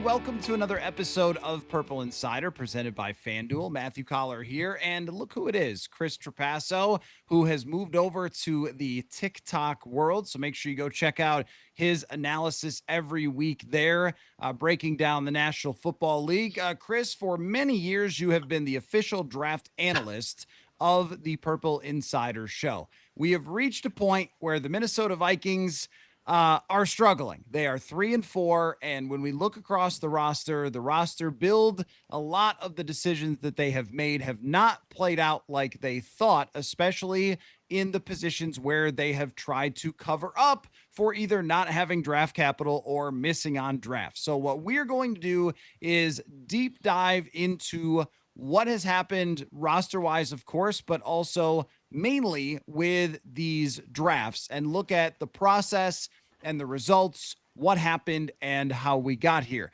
Welcome to another episode of Purple Insider presented by FanDuel. Matthew Collar here, and look who it is, Chris Trapasso, who has moved over to the TikTok world. So make sure you go check out his analysis every week there, breaking down the National Football League. Chris, for many years, you have been the official draft analyst of the Purple Insider show. We have reached a point where the Minnesota Vikings are struggling. They are 3-4, and when we look across the roster build, a lot of the decisions that they have made have not played out like they thought, especially in the positions where they have tried to cover up for either not having draft capital or missing on drafts. So what we're going to do is deep dive into what has happened roster-wise, of course, but also mainly with these drafts, and look at the process and the results, what happened, and how we got here.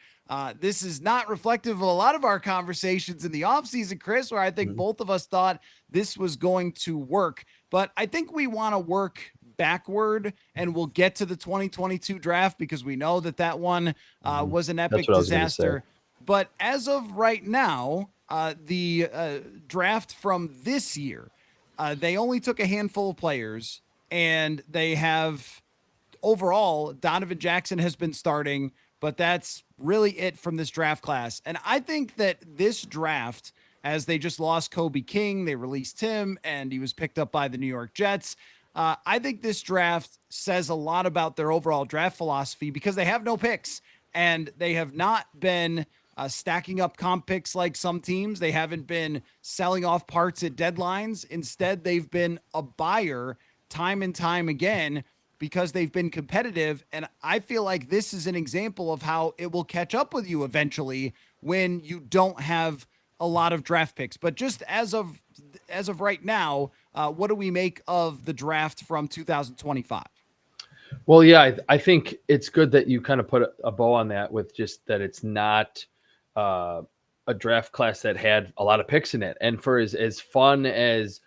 This is not reflective of a lot of our conversations in the offseason, Chris, where I think both of us thought this was going to work. But I think we want to work backward, and we'll get to the 2022 draft because we know that one was an epic disaster. But as of right now, the draft from this year, they only took a handful of players, and they have overall, Donovan Jackson has been starting, but that's really it from this draft class. And I think that this draft, as they just lost Kobe King, they released him, and he was picked up by the New York Jets. I think this draft says a lot about their overall draft philosophy because they have no picks, and they have not been stacking up comp picks like some teams. They haven't been selling off parts at deadlines. Instead, they've been a buyer time and time again because they've been competitive. And I feel like this is an example of how it will catch up with you eventually when you don't have a lot of draft picks. But just as of right now, what do we make of the draft from 2025? Well, yeah, I think it's good that you kind of put a bow on that with just that it's not a draft class that had a lot of picks in it. And for as fun as,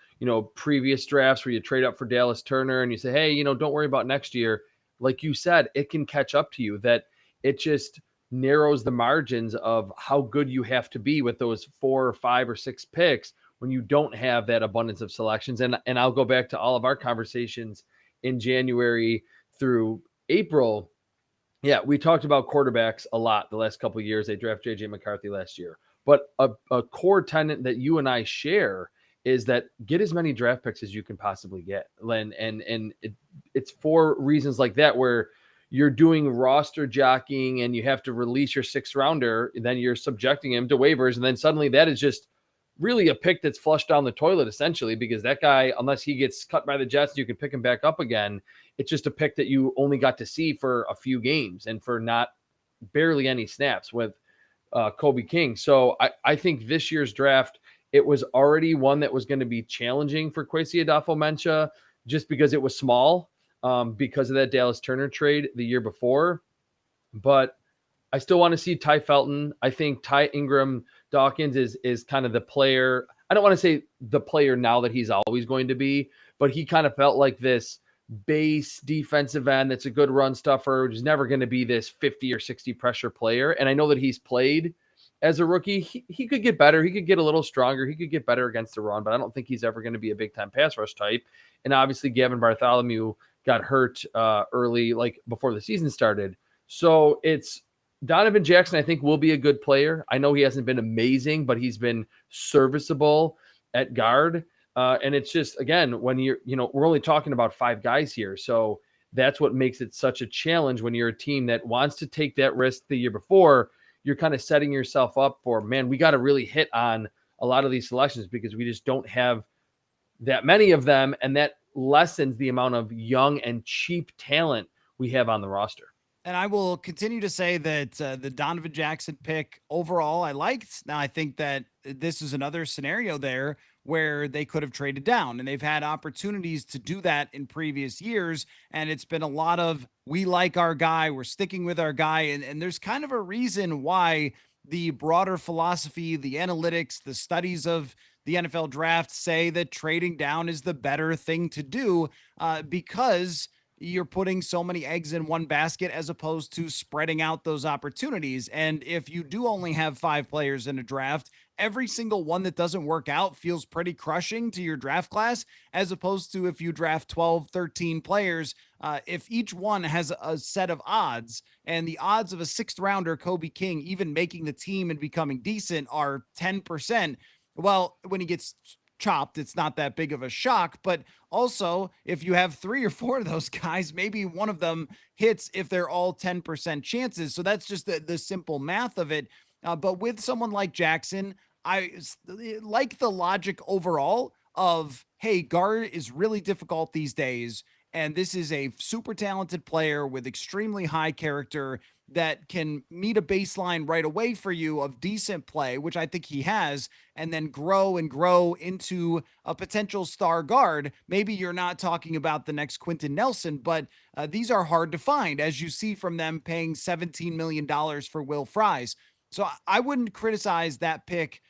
previous drafts where you trade up for Dallas Turner and you say, hey, don't worry about next year. Like you said, it can catch up to you, that it just narrows the margins of how good you have to be with those 4 or 5 or 6 picks when you don't have that abundance of selections. And I'll go back to all of our conversations in January through April. Yeah, we talked about quarterbacks a lot the last couple of years. They drafted J.J. McCarthy last year. But a core tenet that you and I share is that get as many draft picks as you can possibly get. And it's for reasons like that where you're doing roster jockeying and you have to release your 6th rounder, and then you're subjecting him to waivers. And then suddenly that is just really a pick that's flushed down the toilet, essentially, because that guy, unless he gets cut by the Jets, you can pick him back up again. It's just a pick that you only got to see for a few games and for not barely any snaps with Kobe King. So I think this year's draft, it was already one that was going to be challenging for Kwesi Adofo-Mensah just because it was small, because of that Dallas Turner trade the year before. But I still want to see Ty Felton. I think Ty Ingram Dawkins is kind of the player. I don't want to say the player now that he's always going to be, but he kind of felt like this base defensive end that's a good run stuffer, who's never going to be this 50 or 60 pressure player. And I know that he's played as a rookie. He could get better. He could get a little stronger. He could get better against the run, but I don't think he's ever going to be a big-time pass rush type. And obviously Gavin Bartholomew got hurt early, like before the season started. So it's Donovan Jackson, I think, will be a good player. I know he hasn't been amazing, but he's been serviceable at guard. And it's just, again, when we're only talking about 5 guys here. So that's what makes it such a challenge when you're a team that wants to take that risk the year before. You're kind of setting yourself up for, man, we got to really hit on a lot of these selections because we just don't have that many of them. And that lessens the amount of young and cheap talent we have on the roster. And I will continue to say that the Donovan Jackson pick overall I liked. Now, I think that this is another scenario there where they could have traded down, and they've had opportunities to do that in previous years. And it's been a lot of, we like our guy, we're sticking with our guy. And there's kind of a reason why the broader philosophy, the analytics, the studies of the NFL draft say that trading down is the better thing to do, because you're putting so many eggs in one basket as opposed to spreading out those opportunities. And if you do only have 5 players in a draft, every single one that doesn't work out feels pretty crushing to your draft class, as opposed to if you draft 12, 13 players. If each one has a set of odds, and the odds of a sixth rounder, Kobe King, even making the team and becoming decent are 10%, well, when he gets chopped, it's not that big of a shock. But also, if you have 3 or 4 of those guys, maybe one of them hits if they're all 10% chances. So that's just the simple math of it. But with someone like Jackson, like the logic overall of, hey, guard is really difficult these days. And this is a super talented player with extremely high character that can meet a baseline right away for you of decent play, which I think he has, and then grow and grow into a potential star guard. Maybe you're not talking about the next Quentin Nelson, but these are hard to find, as you see from them paying $17 million for Will Fries. So I wouldn't criticize that pick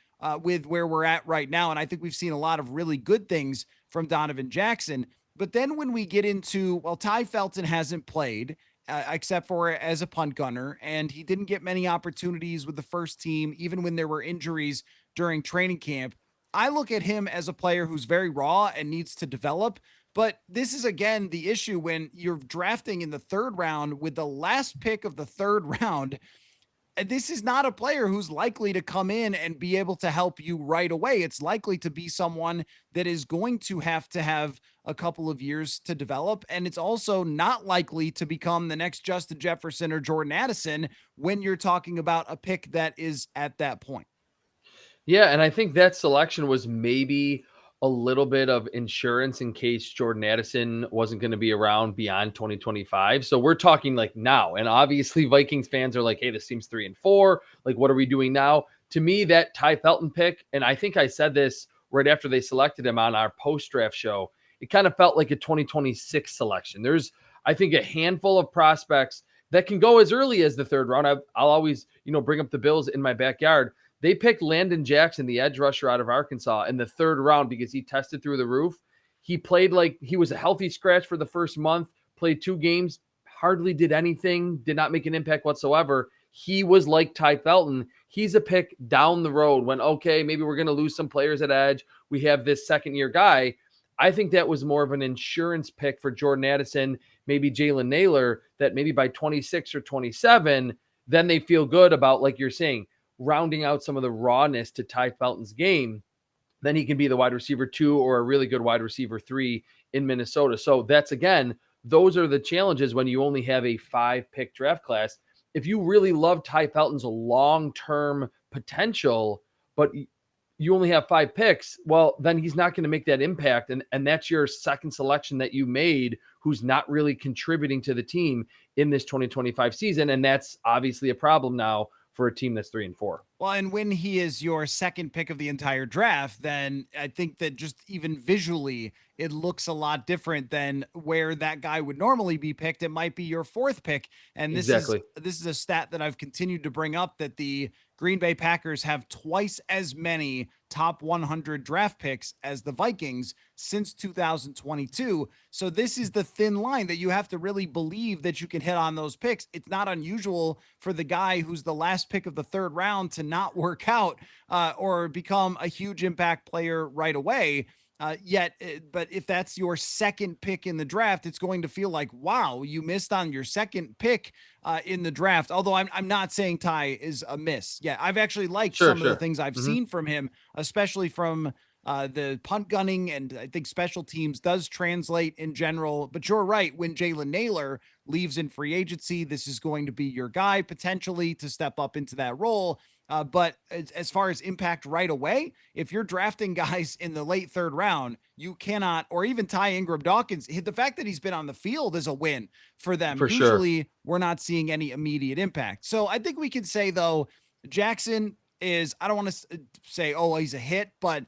with where we're at right now. And I think we've seen a lot of really good things from Donovan Jackson. But then when we get into, well, Ty Felton hasn't played except for as a punt gunner, and he didn't get many opportunities with the first team, even when there were injuries during training camp. I look at him as a player who's very raw and needs to develop. But this is, again, the issue when you're drafting in the third round with the last pick of the third round. This is not a player who's likely to come in and be able to help you right away. It's likely to be someone that is going to have a couple of years to develop. And it's also not likely to become the next Justin Jefferson or Jordan Addison when you're talking about a pick that is at that point. Yeah, and I think that selection was maybe a little bit of insurance in case Jordan Addison wasn't going to be around beyond 2025. So we're talking like now. And obviously Vikings fans are like, hey, this team's 3-4. Like, what are we doing now? To me, that Ty Felton pick, and I think I said this right after they selected him on our post-draft show, it kind of felt like a 2026 selection. There's, I think, a handful of prospects that can go as early as the third round. I'll always, bring up the Bills in my backyard. They picked Landon Jackson, the edge rusher out of Arkansas, in the third round because he tested through the roof. He played like he was a healthy scratch for the first month, played 2 games, hardly did anything, did not make an impact whatsoever. He was like Ty Felton. He's a pick down the road when, okay, maybe we're going to lose some players at edge. We have this second-year guy. I think that was more of an insurance pick for Jordan Addison, maybe Jalen Naylor, that maybe by 26 or 27, then they feel good about, like you're saying, rounding out some of the rawness to Ty Felton's game, then he can be the wide receiver 2 or a really good wide receiver 3 in Minnesota. So that's, again, those are the challenges when you only have a 5-pick draft class. If you really love Ty Felton's long-term potential, but you only have 5 picks, well, then he's not going to make that impact. And that's your second selection that you made who's not really contributing to the team in this 2025 season. And that's obviously a problem now for a team that's 3-4. Well, and when he is your second pick of the entire draft, then I think that just even visually, it looks a lot different than where that guy would normally be picked. It might be your 4th pick. And Exactly. this is a stat that I've continued to bring up, that the Green Bay Packers have twice as many top 100 draft picks as the Vikings since 2022. So this is the thin line that you have to really believe that you can hit on those picks. It's not unusual for the guy who's the last pick of the third round to not work out or become a huge impact player right away. But if that's your second pick in the draft, it's going to feel like, wow, you missed on your second pick in the draft. Although I'm not saying Ty is a miss. Yeah, I've actually liked some of the things I've seen from him, especially from the punt gunning, and I think special teams does translate in general. But you're right, when Jalen Naylor leaves in free agency, this is going to be your guy potentially to step up into that role. But as far as impact right away, if you're drafting guys in the late third round, you cannot, or even Ty Ingram Dawkins, the fact that he's been on the field is a win for them. For sure. Usually we're not seeing any immediate impact. So I think we can say, though, Jackson is, I don't want to say, oh, he's a hit, but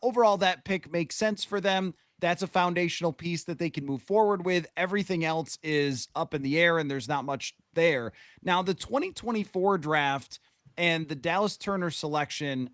overall that pick makes sense for them. That's a foundational piece that they can move forward with. Everything else is up in the air and there's not much there. Now, the 2024 draft and the Dallas Turner selection,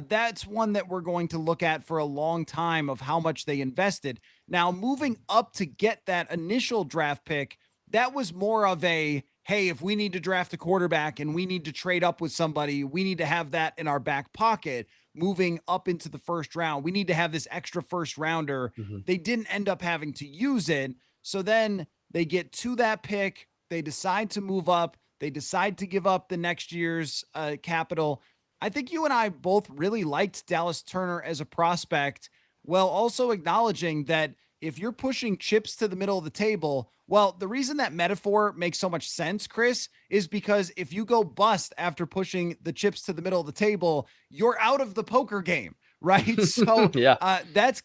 that's one that we're going to look at for a long time of how much they invested. Now, moving up to get that initial draft pick, that was more of a, hey, if we need to draft a quarterback and we need to trade up with somebody, we need to have that in our back pocket. Moving up into the first round, we need to have this extra first rounder. Mhm. They didn't end up having to use it. So then they get to that pick. They decide to move up. They decide to give up the next year's capital. I think you and I both really liked Dallas Turner as a prospect, while also acknowledging that if you're pushing chips to the middle of the table, well, the reason that metaphor makes so much sense, Chris, is because if you go bust after pushing the chips to the middle of the table, you're out of the poker game, right? So Yeah. that's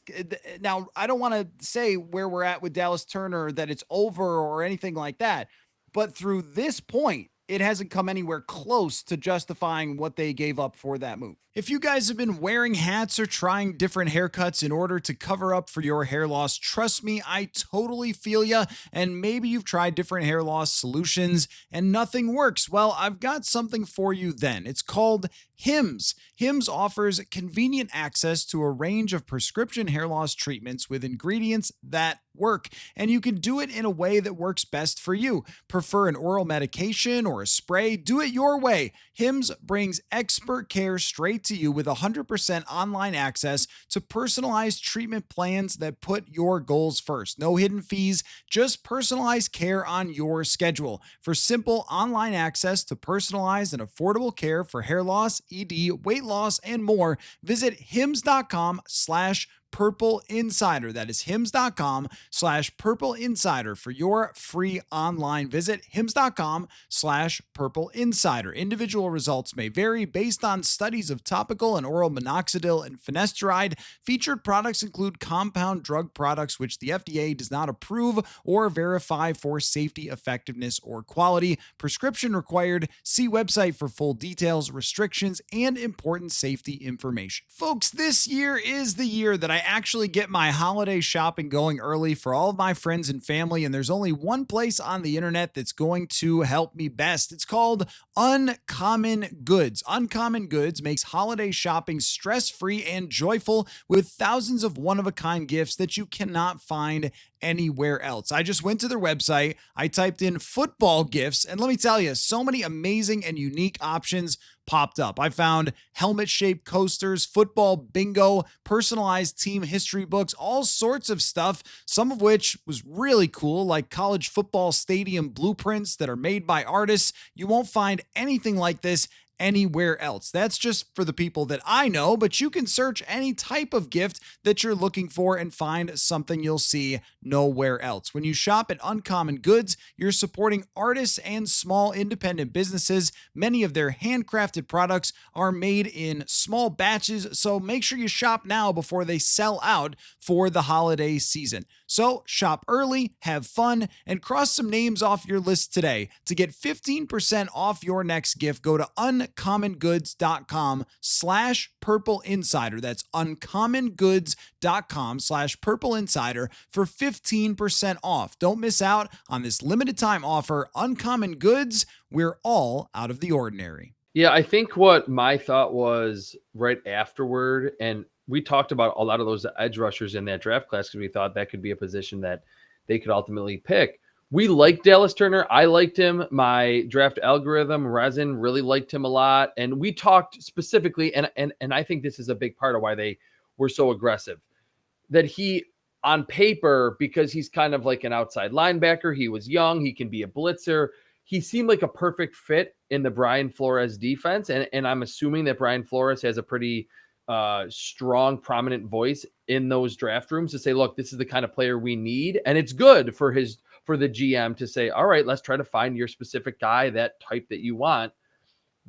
now, I don't want to say where we're at with Dallas Turner, that it's over or anything like that. But through this point, it hasn't come anywhere close to justifying what they gave up for that move. If you guys have been wearing hats or trying different haircuts in order to cover up for your hair loss, trust me, I totally feel ya. And maybe you've tried different hair loss solutions and nothing works. Well, I've got something for you then. It's called Hims. Hims offers convenient access to a range of prescription hair loss treatments with ingredients that work, and you can do it in a way that works best for you. Prefer an oral medication or a spray? Do it your way. Hims brings expert care straight to you with 100% online access to personalized treatment plans that put your goals first. No hidden fees, just personalized care on your schedule. For simple online access to personalized and affordable care for hair loss, ED, weight loss, and more, visit hims.com/Purple Insider. That is hims.com/Purple Insider for your free online visit. Hims.com/Purple Insider. Individual results may vary based on studies of topical and oral minoxidil and finasteride. Featured products include compound drug products, which the FDA does not approve or verify for safety, effectiveness, or quality. Prescription required. See website for full details, restrictions, and important safety information. Folks, this year is the year that I actually get my holiday shopping going early for all of my friends and family, and there's only one place on the internet that's going to help me best. It's called Uncommon Goods. Uncommon Goods makes holiday shopping stress-free and joyful with thousands of one-of-a-kind gifts that you cannot find anywhere else. I just went to their website, I typed in football gifts, and let me tell you, so many amazing and unique options popped up. I found helmet-shaped coasters, football bingo, personalized team history books, all sorts of stuff, some of which was really cool, like college football stadium blueprints that are made by artists. You won't find anything like this anywhere else. That's just for the people that I know, but you can search any type of gift that you're looking for and find something you'll see nowhere else. When you shop at Uncommon Goods, you're supporting artists and small independent businesses. Many of their handcrafted products are made in small batches, so make sure you shop now before they sell out for the holiday season. So shop early, have fun, and cross some names off your list today. To get 15% off your next gift, go to uncommongoods.com/Purple Insider. That's uncommongoods.com/Purple Insider for 15% off. Don't miss out on this limited time offer. Uncommon Goods, we're all out of the ordinary. Yeah, I think what my thought was right afterward, and we talked about a lot of those edge rushers in that draft class because we thought that could be a position that they could ultimately pick. We liked Dallas Turner. I liked him. My draft algorithm, Resin, really liked him a lot. And we talked specifically, and I think this is a big part of why they were so aggressive, that he, on paper, because he's kind of like an outside linebacker, he was young, he can be a blitzer. He seemed like a perfect fit in the Brian Flores defense. And I'm assuming that Brian Flores has a pretty strong, prominent voice in those draft rooms to say, look, this is the kind of player we need. And it's good for the GM to say, all right, let's try to find your specific guy, that type that you want.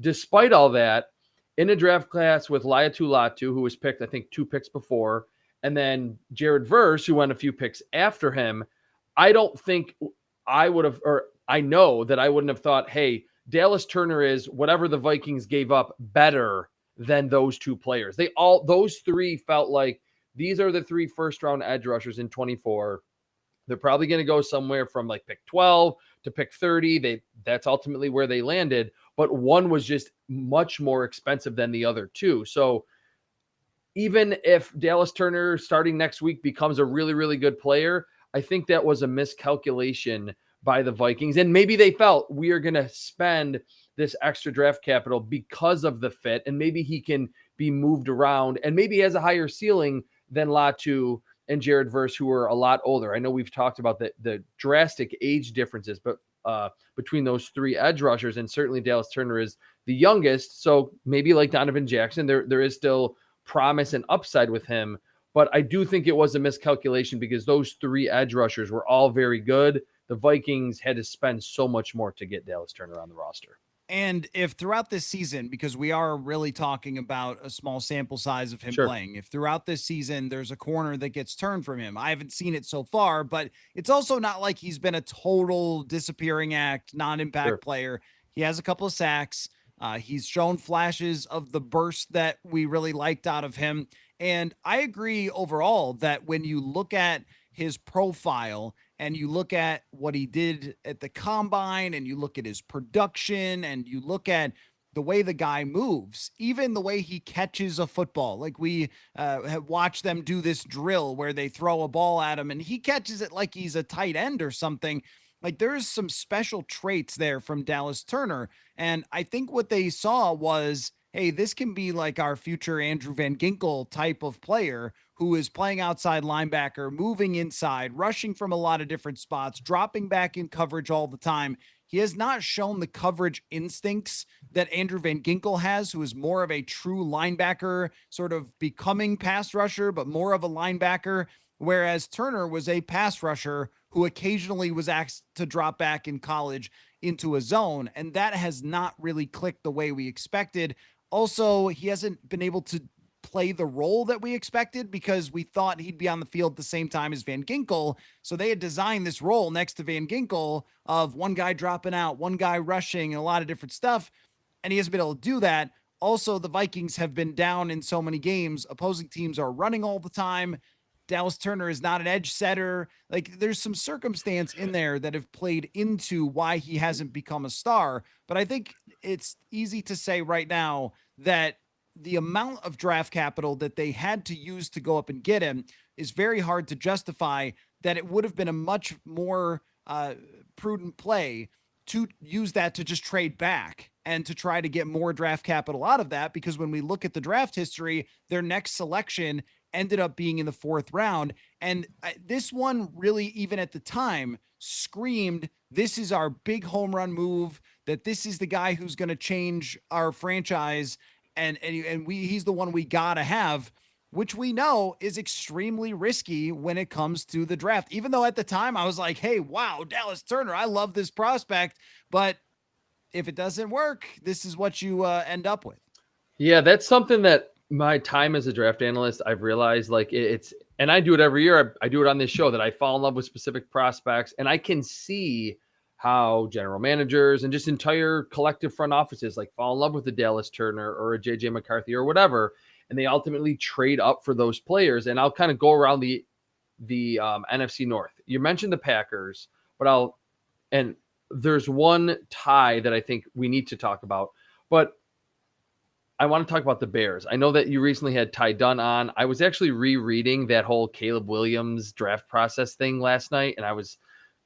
Despite all that, in a draft class with Laiatu Latu, who was picked, I think, 2 picks before, and then Jared Verse, who went a few picks after him, I don't think I would have, or I know that I wouldn't have thought, hey, Dallas Turner is, whatever the Vikings gave up, better than those 2 players. Those 3 felt like these are the 3 first-round edge rushers in 24. They're probably going to go somewhere from like pick 12 to pick 30. That's ultimately where they landed, but one was just much more expensive than the other 2. So even if Dallas Turner starting next week becomes a really, really good player, I think that was a miscalculation by the Vikings. And maybe they felt we are going to spend this extra draft capital because of the fit, and maybe he can be moved around, and maybe he has a higher ceiling than Latu and Jared Verse, who are a lot older. I know we've talked about the drastic age differences, but between those three edge rushers, and certainly Dallas Turner is the youngest. So maybe like Donovan Jackson, there is still promise and upside with him. But I do think it was a miscalculation because those three edge rushers were all very good. The Vikings had to spend so much more to get Dallas Turner on the roster. And if throughout this season, because we are really talking about a small sample size of him Sure. playing, if throughout this season there's a corner that gets turned from him, I haven't seen it so far, but it's also not like he's been a total disappearing act, non impact player. He has a couple of sacks. He's shown flashes of the burst that we really liked out of him. And I agree overall that when you look at his profile and you look at what he did at the combine and you look at his production and you look at the way the guy moves, even the way he catches a football, like we have watched them do this drill where they throw a ball at him and he catches it like he's a tight end or something. Like there's some special traits there from Dallas Turner. And I think what they saw was, hey, this can be like our future Andrew Van Ginkel type of player who is playing outside linebacker, moving inside, rushing from a lot of different spots, dropping back in coverage all the time. He has not shown the coverage instincts that Andrew Van Ginkel has, who is more of a true linebacker, sort of becoming pass rusher, but more of a linebacker. Whereas Turner was a pass rusher who occasionally was asked to drop back in college into a zone. And that has not really clicked the way we expected. Also, he hasn't been able to play the role that we expected because we thought he'd be on the field at the same time as Van Ginkel. So they had designed this role next to Van Ginkel of one guy dropping out, one guy rushing, and a lot of different stuff. And he hasn't been able to do that. Also, the Vikings have been down in so many games. Opposing teams are running all the time. Dallas Turner is not an edge setter. Like there's some circumstance in there that have played into why he hasn't become a star. But I think it's easy to say right now that the amount of draft capital that they had to use to go up and get him is very hard to justify, that it would have been a much more prudent play to use that to just trade back and to try to get more draft capital out of that. Because when we look at the draft history, their next selection ended up being in the 4th round. And this one really, even at the time, screamed, this is our big home run move, that this is the guy who's going to change our franchise. And he's the one we got to have, which we know is extremely risky when it comes to the draft. Even though at the time I was like, hey, wow, Dallas Turner, I love this prospect. But if it doesn't work, this is what you end up with. Yeah, that's something that my time as a draft analyst, I've realized like it's, and I do it every year. I do it on this show that I fall in love with specific prospects, and I can see how general managers and just entire collective front offices like fall in love with the Dallas Turner or a JJ McCarthy or whatever, and they ultimately trade up for those players. And I'll kind of go around the NFC North. You mentioned the Packers, but there's one tie that I think we need to talk about, but I want to talk about the Bears. I know that you recently had Ty Dunn on. I was actually rereading that whole Caleb Williams draft process thing last night, and I was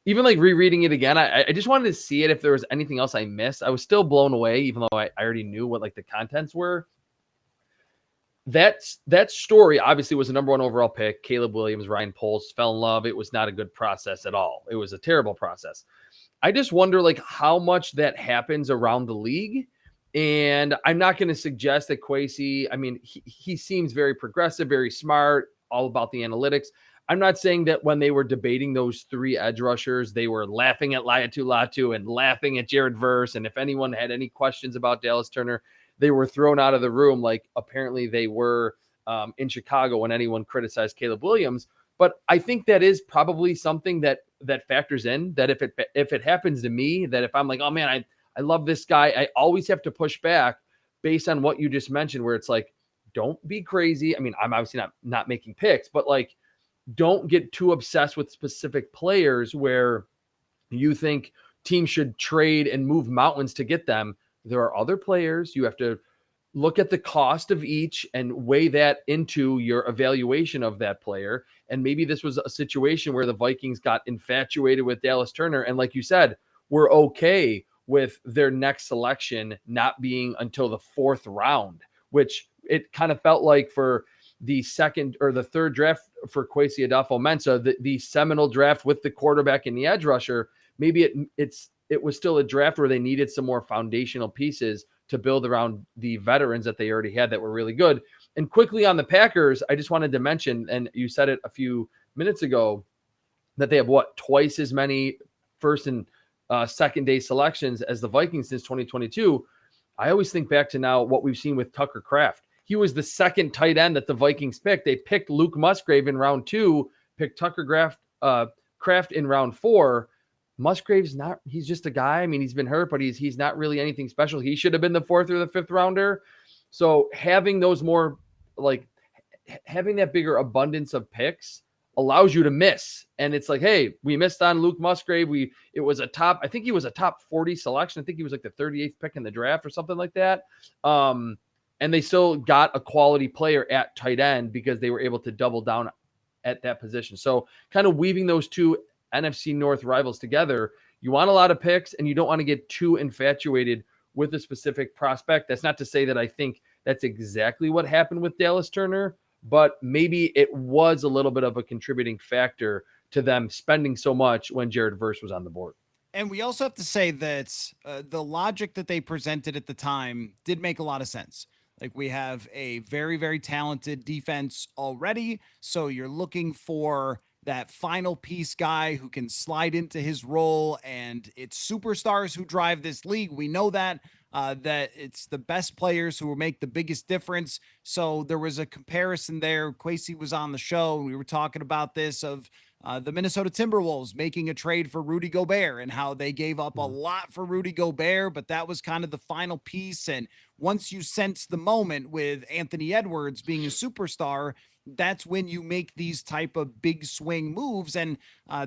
even like rereading it again. I just wanted to see it if there was anything else I missed. I was still blown away, even though I already knew what like the contents were. That story obviously was a number 1 overall pick. Caleb Williams, Ryan Poles fell in love. It was not a good process at all. It was a terrible process. I just wonder like how much that happens around the league. And I'm not going to suggest that Kwesi, I mean, he seems very progressive, very smart, all about the analytics. I'm not saying that when they were debating those 3 edge rushers, they were laughing at Latu and laughing at Jared Verse. And if anyone had any questions about Dallas Turner, they were thrown out of the room like apparently they were in Chicago when anyone criticized Caleb Williams. But I think that is probably something that factors in, that if it happens to me, that if I'm like, oh man, I love this guy, I always have to push back based on what you just mentioned, where it's like, don't be crazy. I mean, I'm obviously not making picks, but like, don't get too obsessed with specific players where you think teams should trade and move mountains to get them. There are other players you have to look at the cost of each and weigh that into your evaluation of that player. And maybe this was a situation where the Vikings got infatuated with Dallas Turner. And like you said, we're okay with their next selection not being until the 4th round, which it kind of felt like for the second or the third draft for Kwesi Adofo-Mensah, the seminal draft with the quarterback and the edge rusher. Maybe it was still a draft where they needed some more foundational pieces to build around the veterans that they already had that were really good. And quickly on the Packers, I just wanted to mention, and you said it a few minutes ago, that they have twice as many first and second day selections as the Vikings since 2022. I always think back to now what we've seen with Tucker Kraft. He was the second tight end that the Vikings picked. They picked Luke Musgrave in round 2, picked Tucker Kraft in round 4. Musgrave's he's just a guy. I mean, he's been hurt, but he's not really anything special. He should have been the 4th or the 5th rounder. So having those more, like having that bigger abundance of picks allows you to miss. And it's like, hey, we missed on Luke Musgrave. It was I think he was a top 40 selection. I think he was like the 38th pick in the draft or something like that. And they still got a quality player at tight end because they were able to double down at that position. So kind of weaving those two NFC North rivals together, you want a lot of picks and you don't want to get too infatuated with a specific prospect. That's not to say that I think that's exactly what happened with Dallas Turner, but maybe it was a little bit of a contributing factor to them spending so much when Jared Verse was on the board. And we also have to say that the logic that they presented at the time did make a lot of sense. Like, we have a very, very talented defense already. So you're looking for that final piece guy who can slide into his role. And it's superstars who drive this league. We know that it's the best players who will make the biggest difference. So there was a comparison there. Kwesi was on the show, and we were talking about this of the Minnesota Timberwolves making a trade for Rudy Gobert and how they gave up a lot for Rudy Gobert, but that was kind of the final piece. And once you sense the moment with Anthony Edwards being a superstar, that's when you make these type of big swing moves. And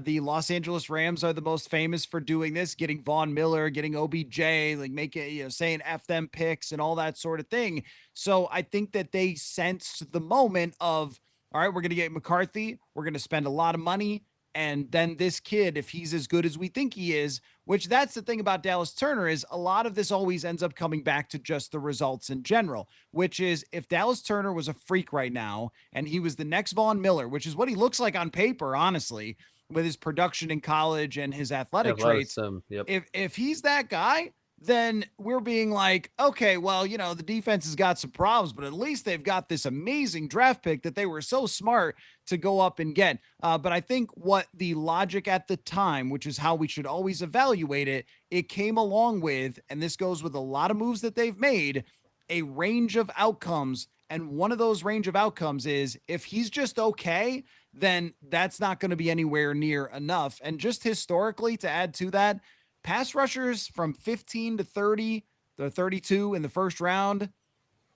the Los Angeles Rams are the most famous for doing this, getting Von Miller, getting OBJ, like making, saying F them picks and all that sort of thing. So I think that they sensed the moment of, all right, we're going to get McCarthy. We're going to spend a lot of money. And then this kid, if he's as good as we think he is, which that's the thing about Dallas Turner, is a lot of this always ends up coming back to just the results in general, which is if Dallas Turner was a freak right now and he was the next Von Miller, which is what he looks like on paper, honestly, with his production in college and his athletic traits. Yep. If he's that guy, then we're being like, okay, well, the defense has got some problems, but at least they've got this amazing draft pick that they were so smart to go up and get. But I think what the logic at the time, which is how we should always evaluate it, it came along with, and this goes with a lot of moves that they've made, a range of outcomes. And one of those range of outcomes is if he's just okay, then that's not going to be anywhere near enough. And just historically, to add to that, pass rushers from 15 to 30 to 32 in the first round,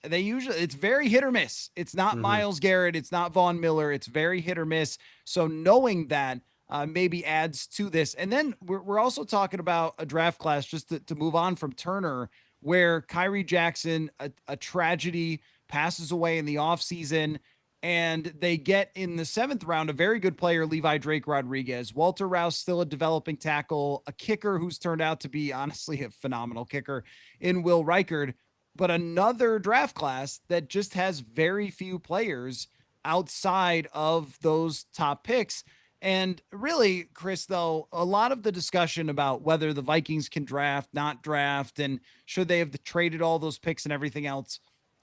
it's very hit or miss. It's not Myles Garrett. It's not Von Miller. It's very hit or miss. So knowing that maybe adds to this. And then we're also talking about a draft class, just to move on from Turner, where Kyrie Jackson, a tragedy, passes away in the offseason. And they get in the 7th round a very good player, Levi Drake Rodriguez. Walter Rouse, still a developing tackle, a kicker who's turned out to be, honestly, a phenomenal kicker in Will Reichard. But another draft class that just has very few players outside of those top picks. And really, Chris, though, a lot of the discussion about whether the Vikings can draft, not draft, and should they have traded all those picks and everything else,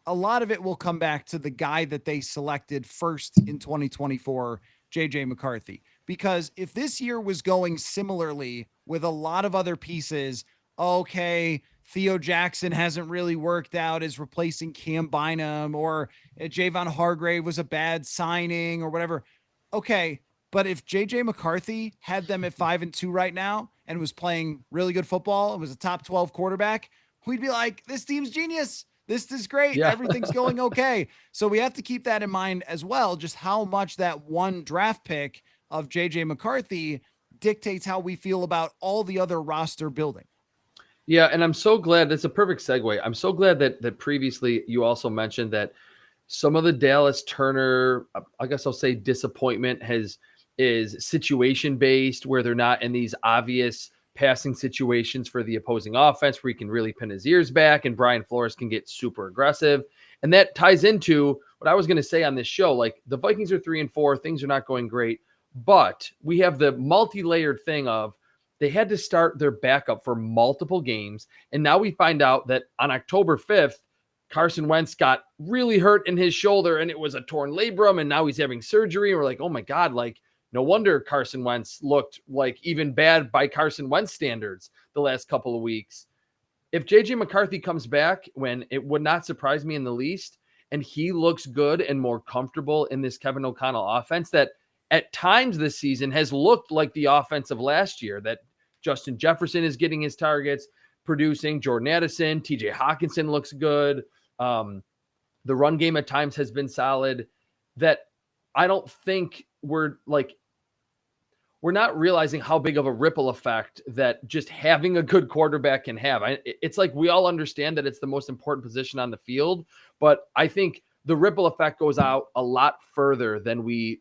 a lot of it will come back to the guy that they selected first in 2024, JJ McCarthy. Because if this year was going similarly with a lot of other pieces, okay, Theo Jackson hasn't really worked out as replacing Cam Bynum, or Javon Hargrave was a bad signing or whatever. Okay, but if JJ McCarthy had them at 5-2 right now and was playing really good football and was a top 12 quarterback, we'd be like, this team's genius. This is great. Yeah. Everything's going okay. So we have to keep that in mind as well, just how much that one draft pick of JJ McCarthy dictates how we feel about all the other roster building. Yeah, and I'm so glad that's a perfect segue. I'm so glad that previously you also mentioned that some of the Dallas Turner, I guess I'll say disappointment is situation based, where they're not in these obvious passing situations for the opposing offense where he can really pin his ears back and Brian Flores can get super aggressive. And that ties into what I was going to say on this show. Like the Vikings are 3-4, things are not going great, but we have the multi-layered thing of they had to start their backup for multiple games. And now we find out that on October 5th, Carson Wentz got really hurt in his shoulder and it was a torn labrum. And now he's having surgery. And we're like, oh my God, like no wonder Carson Wentz looked like even bad by Carson Wentz standards the last couple of weeks. If JJ McCarthy comes back, when it would not surprise me in the least, and he looks good and more comfortable in this Kevin O'Connell offense that at times this season has looked like the offense of last year, that Justin Jefferson is getting his targets, producing. Jordan Addison, TJ Hawkinson looks good. The run game at times has been solid. That I don't think we're not realizing how big of a ripple effect that just having a good quarterback can have. It's like we all understand that it's the most important position on the field, but I think the ripple effect goes out a lot further than we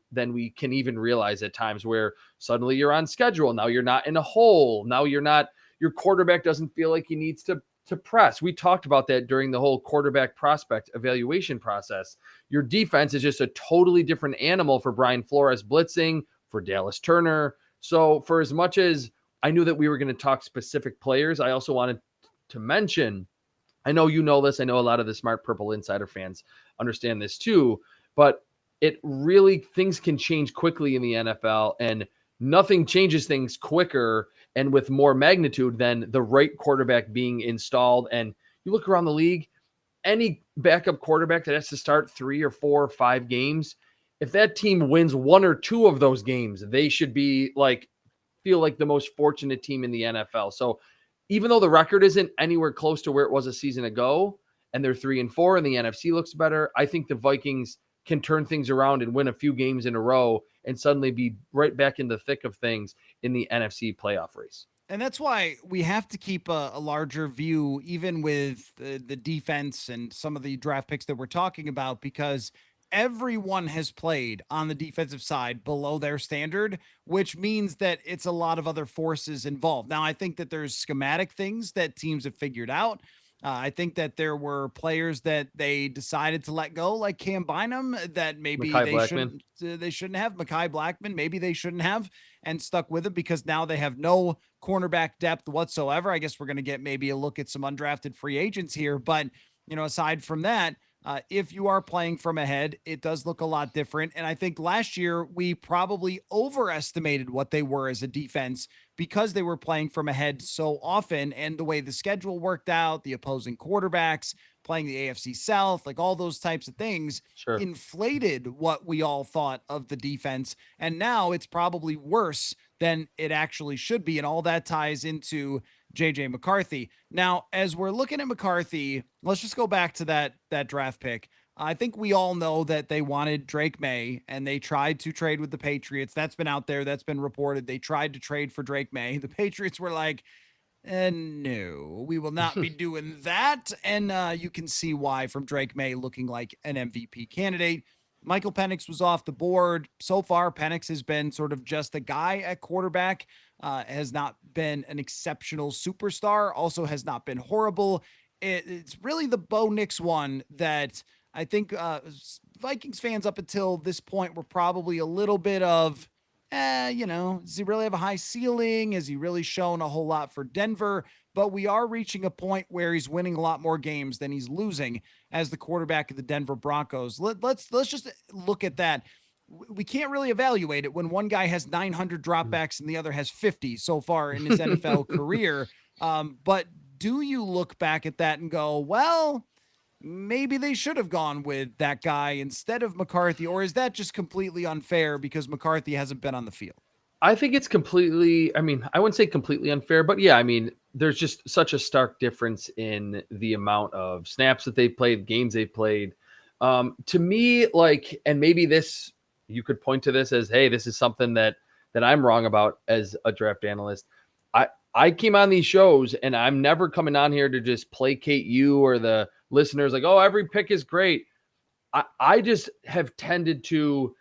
can even realize at times, where suddenly you're on schedule. Now you're not in a hole. Now your quarterback doesn't feel like he needs to press. We talked about that during the whole quarterback prospect evaluation process. Your defense is just a totally different animal for Brian Flores blitzing, for Dallas Turner. So for as much as I knew that we were going to talk specific players, I also wanted to mention, I know you know this, I know a lot of the Smart Purple Insider fans understand this too, but it really, things can change quickly in the NFL, and nothing changes things quicker and with more magnitude than the right quarterback being installed. And you look around the league, any backup quarterback that has to start 3 or 4 or 5 games, if that team wins 1 or 2 of those games, they should be feel like the most fortunate team in the NFL. So even though the record isn't anywhere close to where it was a season ago, and they're 3-4 and the NFC looks better, I think the Vikings can turn things around and win a few games in a row and suddenly be right back in the thick of things in the NFC playoff race. And that's why we have to keep a larger view, even with the defense and some of the draft picks that we're talking about, because everyone has played on the defensive side below their standard, which means that it's a lot of other forces involved. Now, I think that there's schematic things that teams have figured out. I think that there were players that they decided to let go, like Cam Bynum, that maybe Mekhi Blackman. they shouldn't have. Mekhi Blackman, maybe they shouldn't have, and stuck with it because now they have no cornerback depth whatsoever. I guess we're going to get maybe a look at some undrafted free agents here, but aside from that, if you are playing from ahead, it does look a lot different. And I think last year we probably overestimated what they were as a defense because they were playing from ahead so often. And the way the schedule worked out, the opposing quarterbacks, playing the AFC South, like all those types of things Sure. inflated what we all thought of the defense. And now it's probably worse than it actually should be. And all that ties into JJ McCarthy. Now, as we're looking at McCarthy, let's just go back to that draft pick. I think we all know that they wanted Drake May and they tried to trade with the Patriots. That's been out there. That's been reported. They tried to trade for Drake May. The Patriots were like, no, we will not be doing that. And you can see why from Drake May looking like an MVP candidate. Michael Penix was off the board. So far, Penix has been sort of just a guy at quarterback, has not been an exceptional superstar, also has not been horrible. It's really the Bo Nix one that I think Vikings fans up until this point were probably a little bit of, does he really have a high ceiling? Has he really shown a whole lot for Denver? But we are reaching a point where he's winning a lot more games than he's losing as the quarterback of the Denver Broncos. Let's just look at that. We can't really evaluate it when one guy has 900 dropbacks and the other has 50 so far in his NFL career. But do you look back at that and go, well, maybe they should have gone with that guy instead of McCarthy? Or is that just completely unfair because McCarthy hasn't been on the field? I think it's completely, I mean, I wouldn't say completely unfair, but yeah, I mean, there's just such a stark difference in the amount of snaps that they've played, games they've played. To me, and maybe this, you could point to this as, hey, this is something that I'm wrong about as a draft analyst. I came on these shows, and I'm never coming on here to just placate you or the listeners like, oh, every pick is great. I just have tended to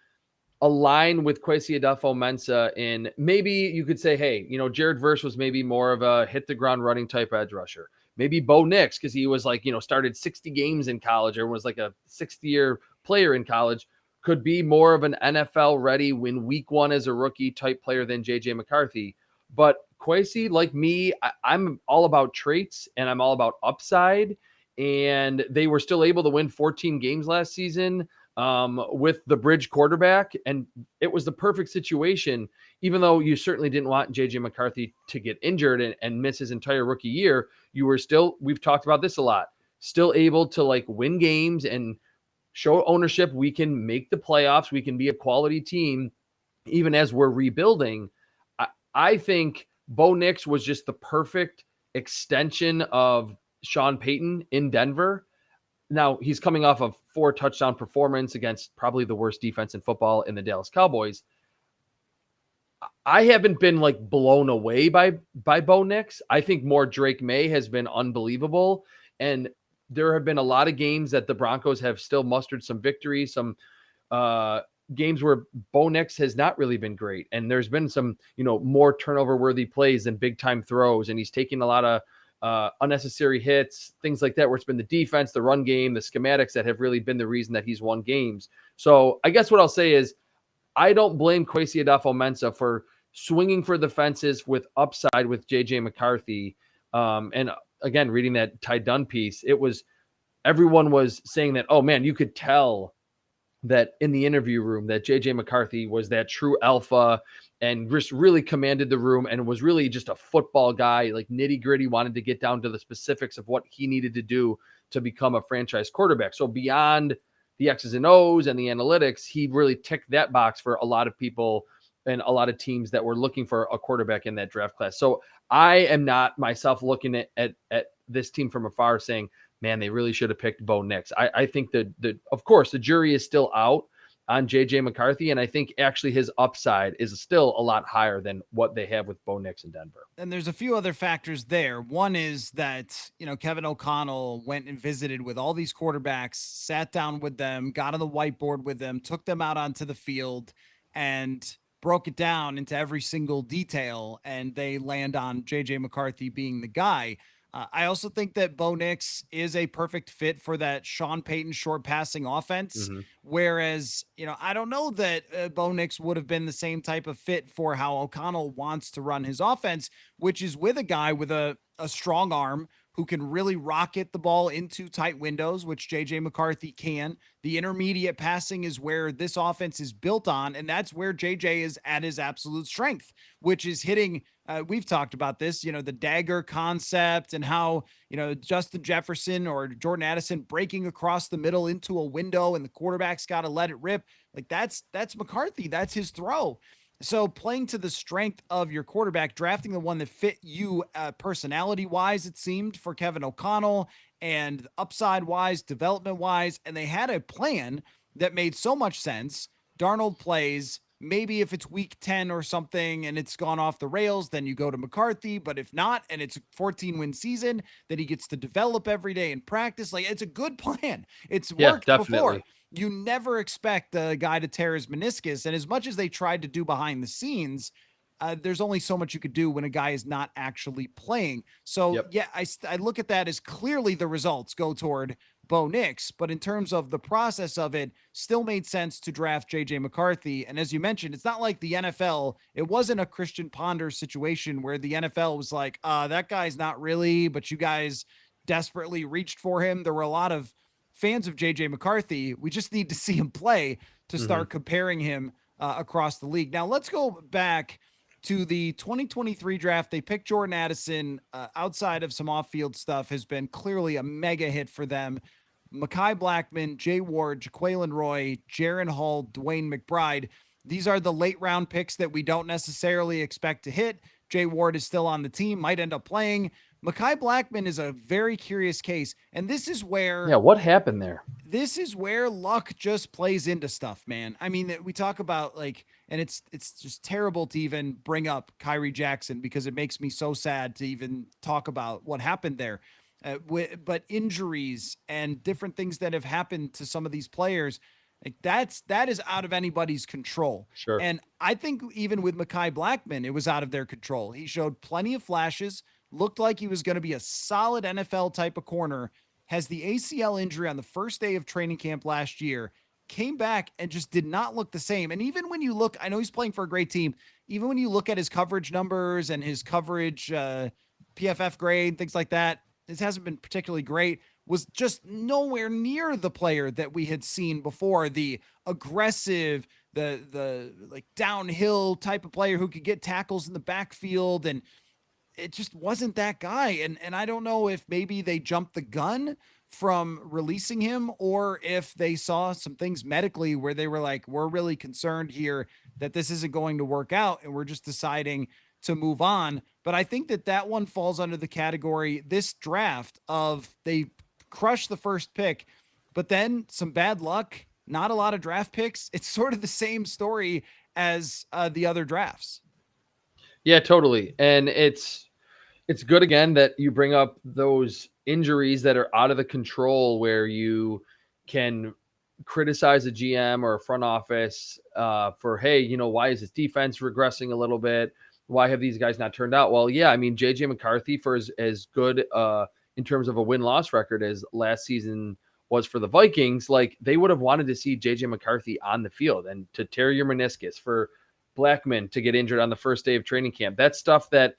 align with Kwesi Adofo-Mensah in, maybe you could say, hey, Jared Verse was maybe more of a hit the ground running type edge rusher. Maybe Bo Nix, because he was like, started 60 games in college or was like a 60-year player in college, could be more of an NFL ready win week one as a rookie type player than JJ McCarthy. But Kwesi, like me, I'm all about traits and I'm all about upside. And they were still able to win 14 games last season with the bridge quarterback. And it was the perfect situation, even though you certainly didn't want JJ McCarthy to get injured and miss his entire rookie year. You were still, we've talked about this a lot, still able to like win games and show ownership. We can make the playoffs. We can be a quality team, even as we're rebuilding. I think Bo Nix was just the perfect extension of Sean Payton in Denver. Now he's coming off of 4 touchdown performance against probably the worst defense in football in the Dallas Cowboys. I haven't been like blown away by Bo Nix. I think more Drake May has been unbelievable. And there have been a lot of games that the Broncos have still mustered some victories, some games where Bo Nix has not really been great. And there's been some, more turnover worthy plays than big time throws. And he's taking a lot of unnecessary hits, things like that, where it's been the defense, the run game, the schematics that have really been the reason that he's won games. So I guess what I'll say is I don't blame Kwesi Adofo-Mensah for swinging for the fences with upside with JJ McCarthy. And again, reading that Ty Dunn piece, everyone was saying that, oh man, you could tell that in the interview room that JJ McCarthy was that true alpha and just really commanded the room and was really just a football guy, like nitty gritty, wanted to get down to the specifics of what he needed to do to become a franchise quarterback. So beyond the X's and O's and the analytics, he really ticked that box for a lot of people and a lot of teams that were looking for a quarterback in that draft class. So I am not myself looking at this team from afar saying, man, they really should have picked Bo Nix. I think that of course the jury is still out on JJ McCarthy. And I think actually his upside is still a lot higher than what they have with Bo Nix in Denver. And there's a few other factors there. One is that, Kevin O'Connell went and visited with all these quarterbacks, sat down with them, got on the whiteboard with them, took them out onto the field and broke it down into every single detail. And they land on JJ McCarthy being the guy. I also think that Bo Nix is a perfect fit for that Sean Payton short passing offense. Mm-hmm. Whereas, I don't know that Bo Nix would have been the same type of fit for how O'Connell wants to run his offense, which is with a guy with a strong arm who can really rocket the ball into tight windows, which JJ McCarthy can. The intermediate passing is where this offense is built on, and that's where JJ is at his absolute strength, which is hitting. We've talked about this, the dagger concept and how, Justin Jefferson or Jordan Addison breaking across the middle into a window and the quarterback's got to let it rip. Like that's McCarthy. That's his throw. So playing to the strength of your quarterback, drafting the one that fit you personality wise, it seemed for Kevin O'Connell, and upside wise, development wise. And they had a plan that made so much sense. Darnold plays. Maybe if it's week 10 or something and it's gone off the rails, then you go to McCarthy. But if not, and it's a 14-win season, then he gets to develop every day in practice. Like, it's a good plan. It's worked before. You never expect a guy to tear his meniscus. And as much as they tried to do behind the scenes, there's only so much you could do when a guy is not actually playing. So, yeah, I look at that as clearly the results go toward Bo Nix. But in terms of the process of it, still made sense to draft JJ McCarthy. And as you mentioned, it's not like the NFL. It wasn't a Christian Ponder situation where the NFL was like, that guy's not really, but you guys desperately reached for him. There were a lot of fans of JJ McCarthy. We just need to see him play to start comparing him across the league. Now let's go back to the 2023 draft. They picked Jordan Addison outside of some off-field stuff, has been clearly a mega hit for them. Mekhi Blackman, Jay Ward, Jaquelin Roy, Jaron Hall, Dwayne McBride. These are the late round picks that we don't necessarily expect to hit. Jay Ward is still on the team, might end up playing, Mekhi Blackmon is a very curious case, and Yeah, what happened there? this is where luck just plays into stuff, man. I mean, we talk about like, and it's just terrible to even bring up Kyrie Jackson because it makes me so sad to even talk about what happened there. But injuries and different things that have happened to some of these players, like that is out of anybody's control. Sure. And I think even with Mekhi Blackmon, it was out of their control. He showed plenty of flashes, looked like he was going to be a solid NFL type of corner, has the ACL injury on the first day of training camp last year, came back and just did not look the same. And even when you look, I know he's playing for a great team. Even when you look at his coverage numbers and his coverage PFF grade, things like that, this hasn't been particularly great. Was just nowhere near the player that we had seen before. The aggressive, the like downhill type of player who could get tackles in the backfield, and it just wasn't that guy. And I don't know if maybe they jumped the gun from releasing him or if they saw some things medically where they were like, we're really concerned here that this isn't going to work out and we're just deciding to move on. But I think that that one falls under the category this draft of they crushed the first pick, but then some bad luck, not a lot of draft picks. It's sort of the same story as the other drafts. Yeah, totally. And it's good again that you bring up those injuries that are out of the control where you can criticize a GM or a front office for, hey, why is this defense regressing a little bit? Why have these guys not turned out? Well, yeah, I mean, JJ McCarthy for as good in terms of a win-loss record as last season was for the Vikings, like they would have wanted to see JJ McCarthy on the field and to tear your meniscus, for Blackmon to get injured on the first day of training camp. That's stuff that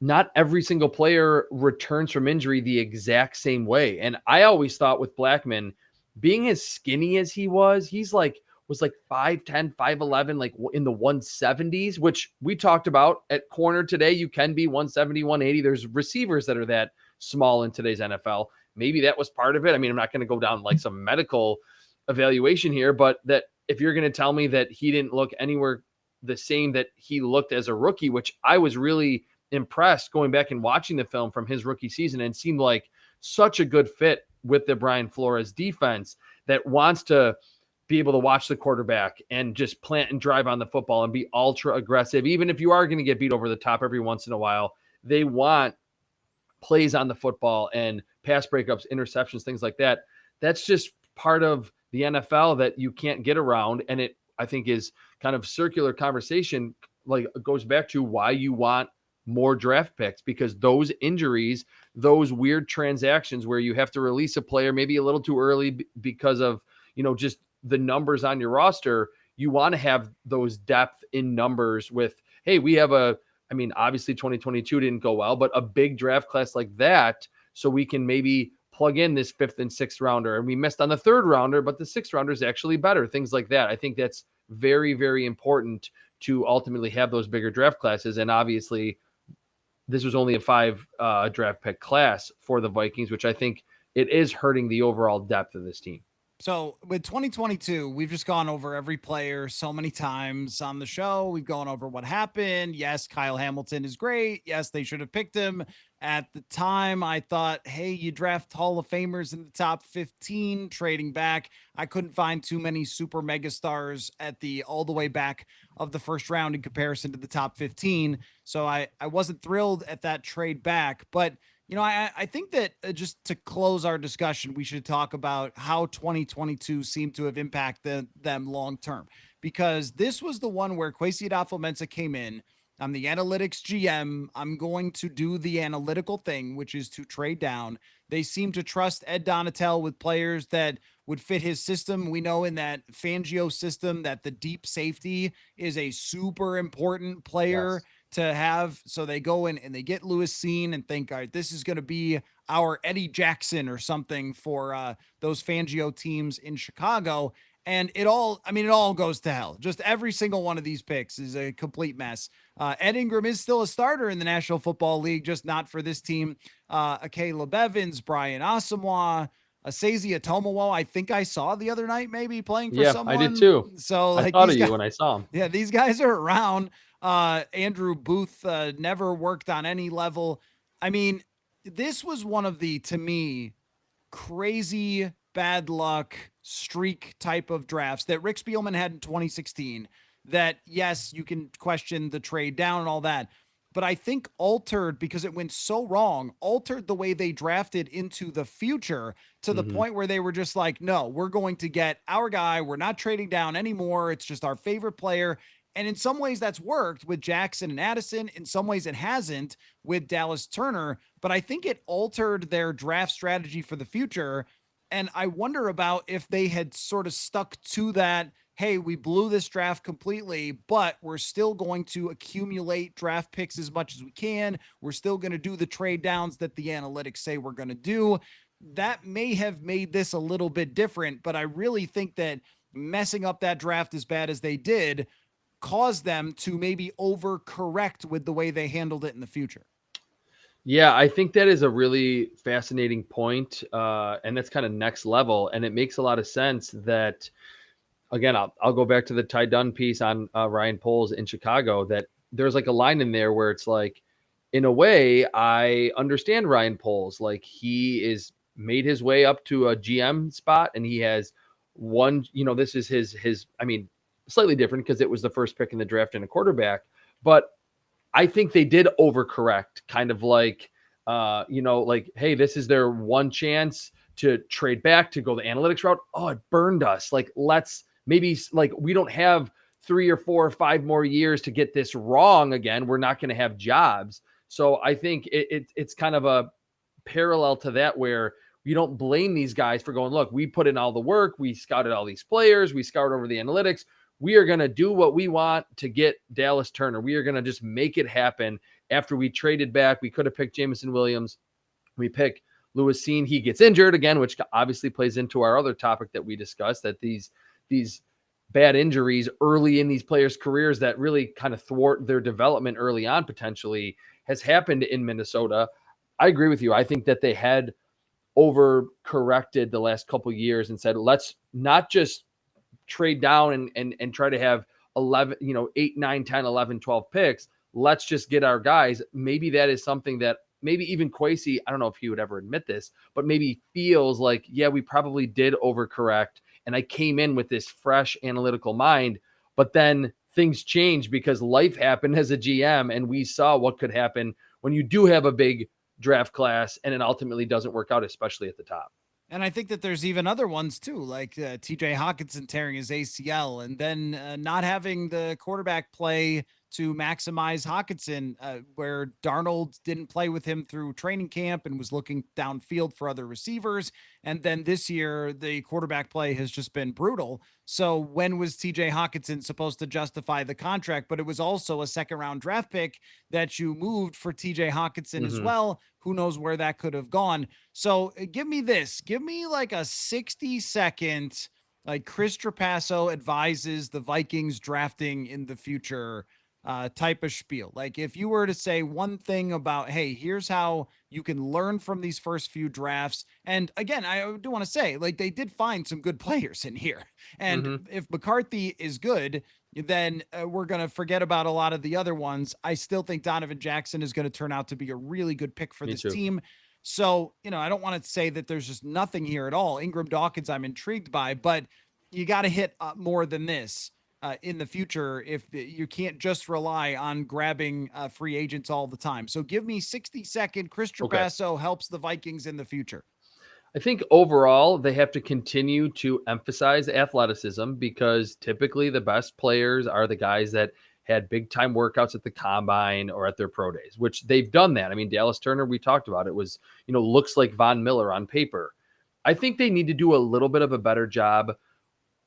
not every single player returns from injury the exact same way. And I always thought with Blackmon, being as skinny as he was like 5'10, 5'11, like in the 170s, which we talked about at corner today. You can be 170, 180. There's receivers that are that small in today's NFL. Maybe that was part of it. I mean, I'm not going to go down like some medical evaluation here, but that if you're going to tell me that he didn't look anywhere the same that he looked as a rookie, which I was really impressed going back and watching the film from his rookie season, and seemed like such a good fit with the Brian Flores defense that wants to be able to watch the quarterback and just plant and drive on the football and be ultra aggressive. Even if you are going to get beat over the top every once in a while, they want plays on the football and pass breakups, interceptions, things like that. That's just part of the NFL that you can't get around. And it, I think, is kind of circular conversation, like goes back to why you want more draft picks, because those injuries, those weird transactions where you have to release a player maybe a little too early because of, just the numbers on your roster, you want to have those depth in numbers with, hey, we have obviously 2022 didn't go well, but a big draft class like that, so we can maybe plug in this 5th and 6th rounder, and we missed on the 3rd rounder, but the 6th rounder is actually better, things like that. I think that's very, very important to ultimately have those bigger draft classes. And obviously this was only a 5 draft pick class for the Vikings, which I think it is hurting the overall depth of this team. So with 2022, we've just gone over every player so many times on the show. We've gone over what happened. Yes, Kyle Hamilton is great. Yes, they should have picked him. At the time, I thought, hey, you draft Hall of Famers in the top 15, trading back. I couldn't find too many super mega stars at the all the way back of the first round in comparison to the top 15. So I wasn't thrilled at that trade back. But I think that just to close our discussion, we should talk about how 2022 seemed to have impacted them long term, because this was the one where Kwesi Adofo-Mensah came in. I'm the analytics GM. I'm going to do the analytical thing, which is to trade down. They seem to trust Ed Donatel with players that would fit his system. We know in that Fangio system that the deep safety is a super important player. Yes. To have, so they go in and they get Lewis Seen and think, all right, this is going to be our Eddie Jackson or something for those Fangio teams in Chicago. And it all goes to hell. Just every single one of these picks is a complete mess. Ed Ingram is still a starter in the National Football League, just not for this team. Caleb Evans, Brian Asamoah, Asezi Atomowo, I think I saw the other night, maybe playing for someone. I did too. So I thought of you when I saw him. Yeah, these guys are around. Andrew Booth never worked on any level. I mean, this was one of the, to me, crazy bad luck streak type of drafts that Rick Spielman had in 2016. That, yes, you can question the trade down and all that, but I think altered, because it went so wrong, altered the way they drafted into the future to the Hmm. point where they were just like, no, we're going to get our guy. We're not trading down anymore. It's just our favorite player. And in some ways that's worked with Jackson and Addison. In some ways it hasn't with Dallas Turner. But I think it altered their draft strategy for the future. And I wonder about if they had sort of stuck to that. Hey, we blew this draft completely, but we're still going to accumulate draft picks as much as we can. We're still going to do the trade downs that the analytics say we're going to do. That may have made this a little bit different, but I really think that messing up that draft as bad as they did caused them to maybe overcorrect with the way they handled it in the future. Yeah, I think that is a really fascinating point, and that's kind of next level. And it makes a lot of sense that, again, I'll go back to the Ty Dunn piece on Ryan Poles in Chicago, that there's like a line in there where it's like, in a way, I understand Ryan Poles. Like, he is made his way up to a GM spot, and he has one, this is his, I mean, slightly different because it was the first pick in the draft and a quarterback, but I think they did overcorrect, kind of like, like, hey, this is their one chance to trade back, to go the analytics route. Oh, it burned us. Like, let's maybe, like, we don't have 3 or 4 or 5 more years to get this wrong again. We're not going to have jobs. So I think it's kind of a parallel to that, where you don't blame these guys for going, look, we put in all the work. We scouted all these players. We scouted over the analytics. We are going to do what we want to get Dallas Turner. We are going to just make it happen. After we traded back, we could have picked Jameson Williams. We pick Lewis Seen. He gets injured again, which obviously plays into our other topic that we discussed, that these bad injuries early in these players' careers that really kind of thwart their development early on potentially has happened in Minnesota. I agree with you. I think that they had overcorrected the last couple of years and said, let's not just trade down and try to have 11, 8, 9, 10, 11, 12 picks. Let's just get our guys. Maybe that is something that maybe even Kwesi, I don't know if he would ever admit this, but maybe feels like, yeah, we probably did overcorrect. And I came in with this fresh analytical mind, but then things change because life happened as a GM, and we saw what could happen when you do have a big draft class and it ultimately doesn't work out, especially at the top. And I think that there's even other ones too, like TJ Hawkinson tearing his ACL and then not having the quarterback play to maximize Hawkinson, where Darnold didn't play with him through training camp and was looking downfield for other receivers. And then this year, the quarterback play has just been brutal. So when was TJ Hawkinson supposed to justify the contract? But it was also a second round draft pick that you moved for TJ Hawkinson as Mm-hmm. well. Who knows where that could have gone? So give me this. Give me like a 60-second, like Chris Trapasso advises the Vikings drafting in the future type of spiel. Like if you were to say one thing about, hey, here's how you can learn from these first few drafts. And again, I do want to say, like, they did find some good players in here. And Mm-hmm. if McCarthy is good, then we're going to forget about a lot of the other ones. I still think Donovan Jackson is going to turn out to be a really good pick for Me this too. team. So, I don't want to say that there's just nothing here at all. Ingram Dawkins, I'm intrigued by, but you got to hit more than this in the future if you can't just rely on grabbing free agents all the time. So give me 60-second. Chris Okay. Trapasso helps the Vikings in the future. I think overall they have to continue to emphasize athleticism, because typically the best players are the guys that had big time workouts at the combine or at their pro days, which they've done that. I mean, Dallas Turner, we talked about it, was, looks like Von Miller on paper. I think they need to do a little bit of a better job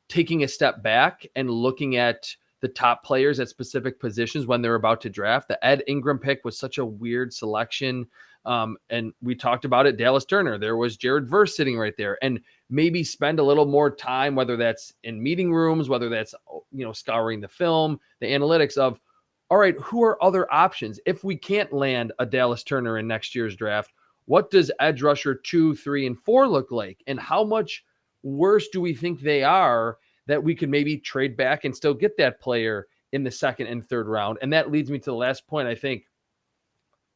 taking a step back and looking at the top players at specific positions when they're about to draft. The Ed Ingram pick was such a weird selection. And we talked about it. Dallas Turner, there was Jared Verse sitting right there, and maybe spend a little more time, whether that's in meeting rooms, whether that's, scouring the film, the analytics of, all right, who are other options? If we can't land a Dallas Turner in next year's draft, what does edge rusher 2, 3, and 4 look like? And how much worse do we think they are that we could maybe trade back and still get that player in the second and third round? And that leads me to the last point. I think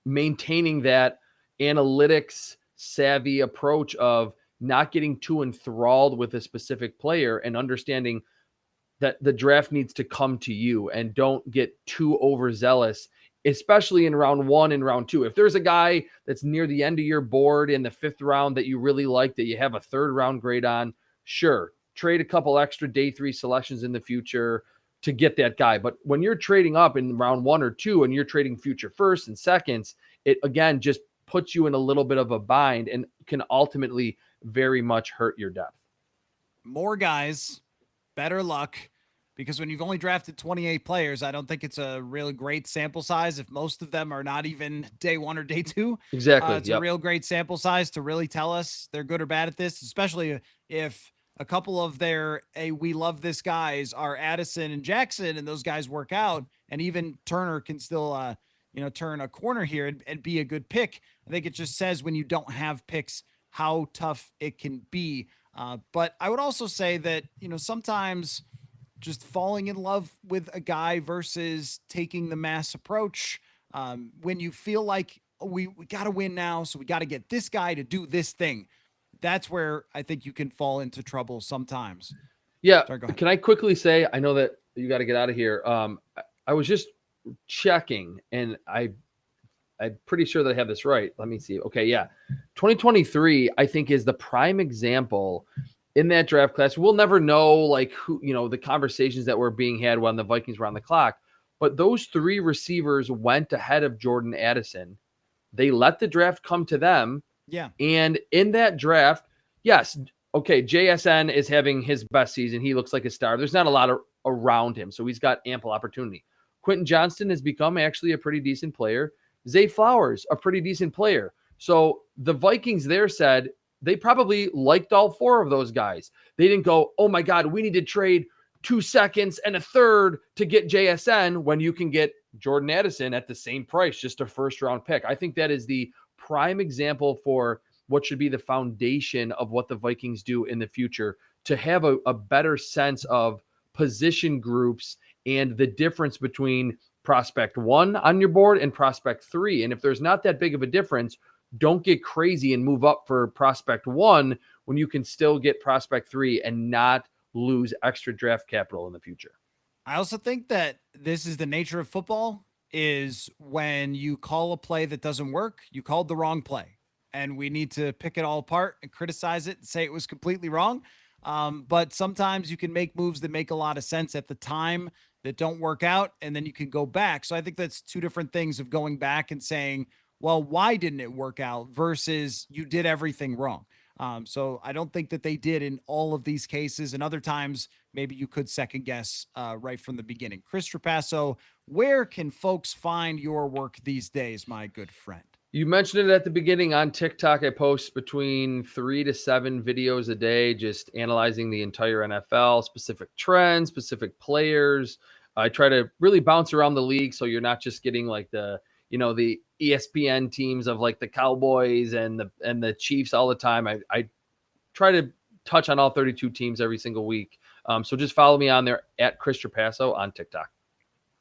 maintaining that analytics savvy approach of not getting too enthralled with a specific player and understanding that the draft needs to come to you, and don't get too overzealous, especially in round 1 and round 2. If there's a guy that's near the end of your board in the 5th round that you really like, that you have a 3rd round grade on, sure, trade a couple extra day 3 selections in the future to get that guy. But when you're trading up in round 1 or 2 and you're trading future firsts and seconds, it again just puts you in a little bit of a bind and can ultimately very much hurt your depth. More guys, better luck, because when you've only drafted 28 players, I don't think it's a really great sample size. If most of them are not even day 1 or day 2, Exactly. it's a real great sample size to really tell us they're good or bad at this, especially if a couple of their we love this guys are Addison and Jackson, and those guys work out, and even Turner can still turn a corner here and be a good pick. I think it just says when you don't have picks how tough it can be. But I would also say that, sometimes just falling in love with a guy versus taking the mass approach, when you feel like we got to win now, so we got to get this guy to do this thing. That's where I think you can fall into trouble sometimes. Yeah. Sorry, go ahead. Can I quickly say, I know that you got to get out of here. I was just checking, and I'm pretty sure that I have this right. Let me see. Okay. Yeah. 2023, I think, is the prime example in that draft class. We'll never know like who, the conversations that were being had when the Vikings were on the clock, but those 3 receivers went ahead of Jordan Addison. They let the draft come to them. Yeah. And in that draft, yes, okay, JSN is having his best season. He looks like a star. There's not a lot around him, so he's got ample opportunity. Quentin Johnston has become actually a pretty decent player. Zay Flowers, a pretty decent player. So the Vikings there said they probably liked all 4 of those guys. They didn't go, oh my God, we need to trade 2 seconds and a 3rd to get JSN when you can get Jordan Addison at the same price, just a 1st round pick. I think that is the prime example for what should be the foundation of what the Vikings do in the future, to have a better sense of position groups and the difference between prospect 1 on your board and prospect 3. And if there's not that big of a difference, don't get crazy and move up for prospect 1 when you can still get prospect 3 and not lose extra draft capital in the future. I also think that this is the nature of football, is when you call a play that doesn't work, you called the wrong play. And we need to pick it all apart and criticize it and say it was completely wrong. But sometimes you can make moves that make a lot of sense at the time that don't work out, and then you can go back. So I think that's 2 different things of going back and saying, well, why didn't it work out versus you did everything wrong. So I don't think that they did in all of these cases. And other times, maybe you could second guess right from the beginning. Chris Trapasso, where can folks find your work these days, my good friend? You mentioned it at the beginning. On TikTok, I post between 3 to 7 videos a day, just analyzing the entire NFL, specific trends, specific players. I try to really bounce around the league, so you're not just getting like the ESPN teams of like the Cowboys and the Chiefs all the time. I try to touch on all 32 teams every single week. So just follow me on there at Chris Trapasso on TikTok.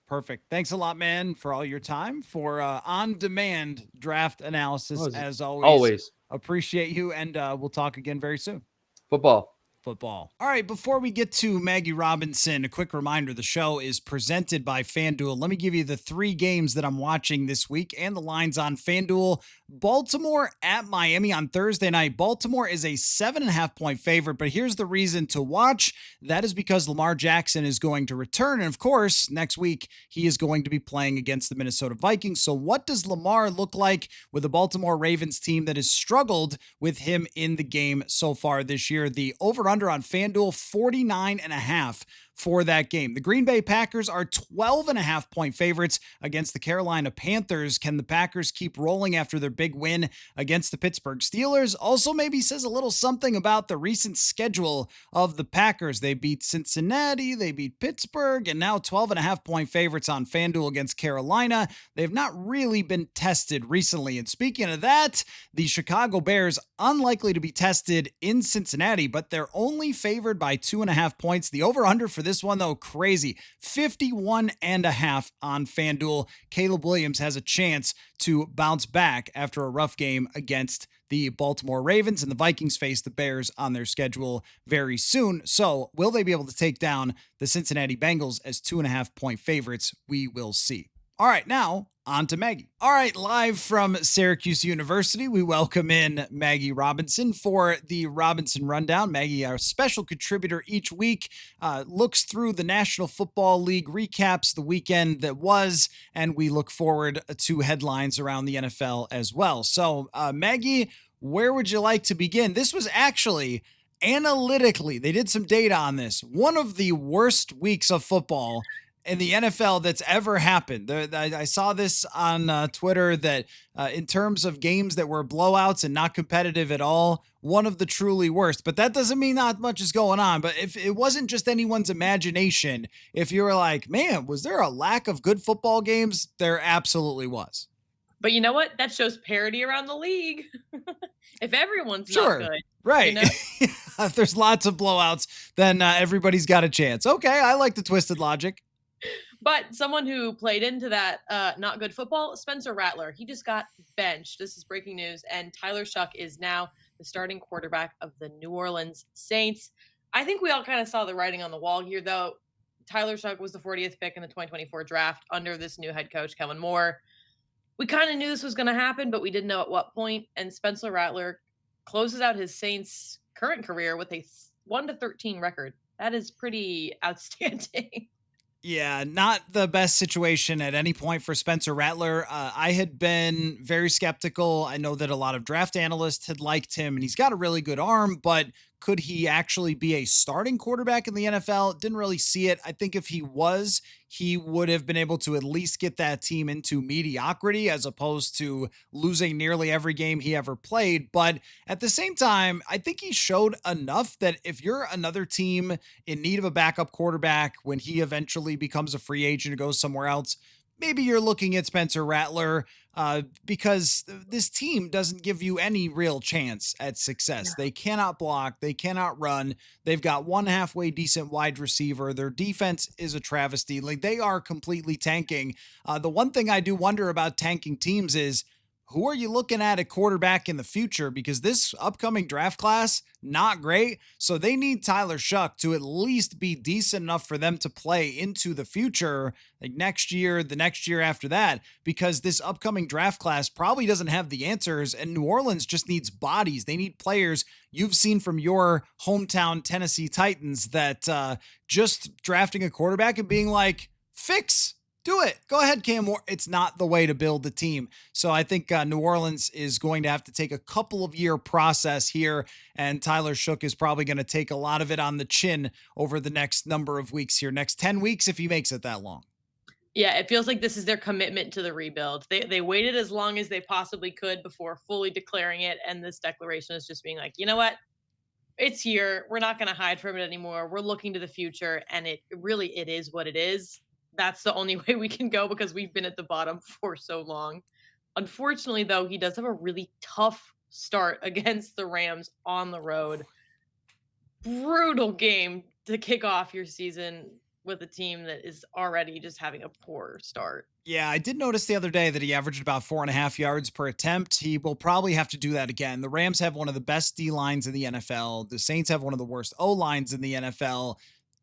Perfect. Thanks a lot, man, for all your time, for on-demand draft analysis, as always. Always. Appreciate you, and we'll talk again very soon. Football. All right, before we get to Maggie Robinson, a quick reminder, the show is presented by FanDuel. Let me give you the 3 games that I'm watching this week and the lines on FanDuel. Baltimore at Miami on Thursday night. Baltimore is a 7.5-point favorite, but here's the reason to watch. That is because Lamar Jackson is going to return, and of course, next week, he is going to be playing against the Minnesota Vikings. So what does Lamar look like with a Baltimore Ravens team that has struggled with him in the game so far this year? The over-under on FanDuel, 49.5 for that game. The Green Bay Packers are 12.5-point favorites against the Carolina Panthers. Can the Packers keep rolling after their big win against the Pittsburgh Steelers? Also maybe says a little something about the recent schedule of the Packers. They beat Cincinnati, they beat Pittsburgh, and now 12.5-point favorites on FanDuel against Carolina. They've not really been tested recently. And speaking of that, the Chicago Bears unlikely to be tested in Cincinnati, but they're only favored by 2.5 points. The over-under for this one, though, crazy. 51.5 on FanDuel. Caleb Williams has a chance to bounce back after a rough game against the Baltimore Ravens, and the Vikings face the Bears on their schedule very soon. So, will they be able to take down the Cincinnati Bengals as 2.5 point favorites? We will see. All right, now on to Maggie. All right, live from Syracuse University, we welcome in Maggie Robinson for the Robinson Rundown. Maggie, our special contributor each week, looks through the National Football League, recaps the weekend that was, and we look forward to headlines around the NFL as well. So, Maggie, where would you like to begin? This was actually analytically, they did some data on this, one of the worst weeks of football in the NFL that's ever happened. I saw this on Twitter that in terms of games that were blowouts and not competitive at all, one of the truly worst. But that doesn't mean not much is going on. But if it wasn't just anyone's imagination, if you were like, man, was there a lack of good football games? There absolutely was. But you know what? That shows parity around the league. If everyone's not Sure. good, you Right. know? If there's lots of blowouts, then everybody's got a chance. Okay. I like the twisted logic. But someone who played into that not good football, Spencer Rattler, he just got benched. This is breaking news. And Tyler Shuck is now the starting quarterback of the New Orleans Saints. I think we all kind of saw the writing on the wall here, though. Tyler Shuck was the 40th pick in the 2024 draft under this new head coach, Kellen Moore. We kind of knew this was going to happen, but we didn't know at what point. And Spencer Rattler closes out his Saints' current career with a 1-13 record. That is pretty outstanding. Yeah, not the best situation at any point for Spencer Rattler. I had been very skeptical. I know that a lot of draft analysts had liked him, and he's got a really good arm, but could he actually be a starting quarterback in the NFL? Didn't really see it. I think if he was, he would have been able to at least get that team into mediocrity as opposed to losing nearly every game he ever played. But at the same time, I think he showed enough that if you're another team in need of a backup quarterback when he eventually becomes a free agent and goes somewhere else, maybe you're looking at Spencer Rattler because this team doesn't give you any real chance at success. They cannot block, they cannot run. They've got one halfway decent wide receiver. Their defense is a travesty. Like they are completely tanking. The one thing I do wonder about tanking teams is who are you looking at quarterback in the future? Because this upcoming draft class, not great. So they need Tyler Shuck to at least be decent enough for them to play into the future, like next year, the next year after that, because this upcoming draft class probably doesn't have the answers. And New Orleans just needs bodies. They need players you've seen from your hometown Tennessee Titans that just drafting a quarterback and being like, fix. Do it. Go ahead, Cam Moore. It's not the way to build the team. So I think New Orleans is going to have to take a couple of year process here, and Tyler Shook is probably going to take a lot of it on the chin over the next number of weeks here, next 10 weeks if he makes it that long. Yeah, it feels like this is their commitment to the rebuild. They waited as long as they possibly could before fully declaring it, and this declaration is just being like, you know what? It's here. We're not going to hide from it anymore. We're looking to the future, and it is what it is. That's the only way we can go because we've been at the bottom for so long. Unfortunately, though, he does have a really tough start against the Rams on the road. Brutal game to kick off your season with a team that is already just having a poor start. Yeah, I did notice the other day that he averaged about 4.5 yards per attempt. He will probably have to do that again. The Rams have one of the best D lines in the NFL. The Saints have one of the worst O lines in the NFL.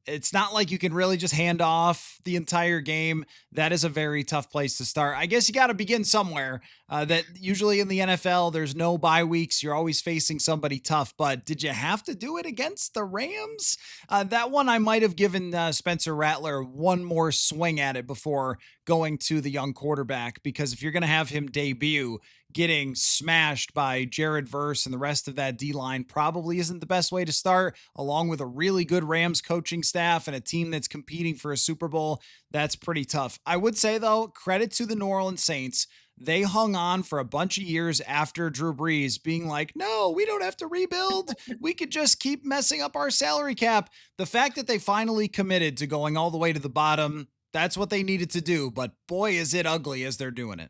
It's not like you can really just hand off the entire game. That is a very tough place to start. I guess you got to begin somewhere. That usually in the NFL, there's no bye weeks. You're always facing somebody tough. But did you have to do it against the Rams? That one I might have given Spencer Rattler one more swing at it before going to the young quarterback. Because if you're going to have him debut, getting smashed by Jared Verse and the rest of that D line probably isn't the best way to start, along with a really good Rams coaching staff and a team that's competing for a Super Bowl. That's pretty tough. I would say, though, credit to the New Orleans Saints. They hung on for a bunch of years after Drew Brees being like, no, we don't have to rebuild. We could just keep messing up our salary cap. The fact that they finally committed to going all the way to the bottom, that's what they needed to do. But boy, is it ugly as they're doing it.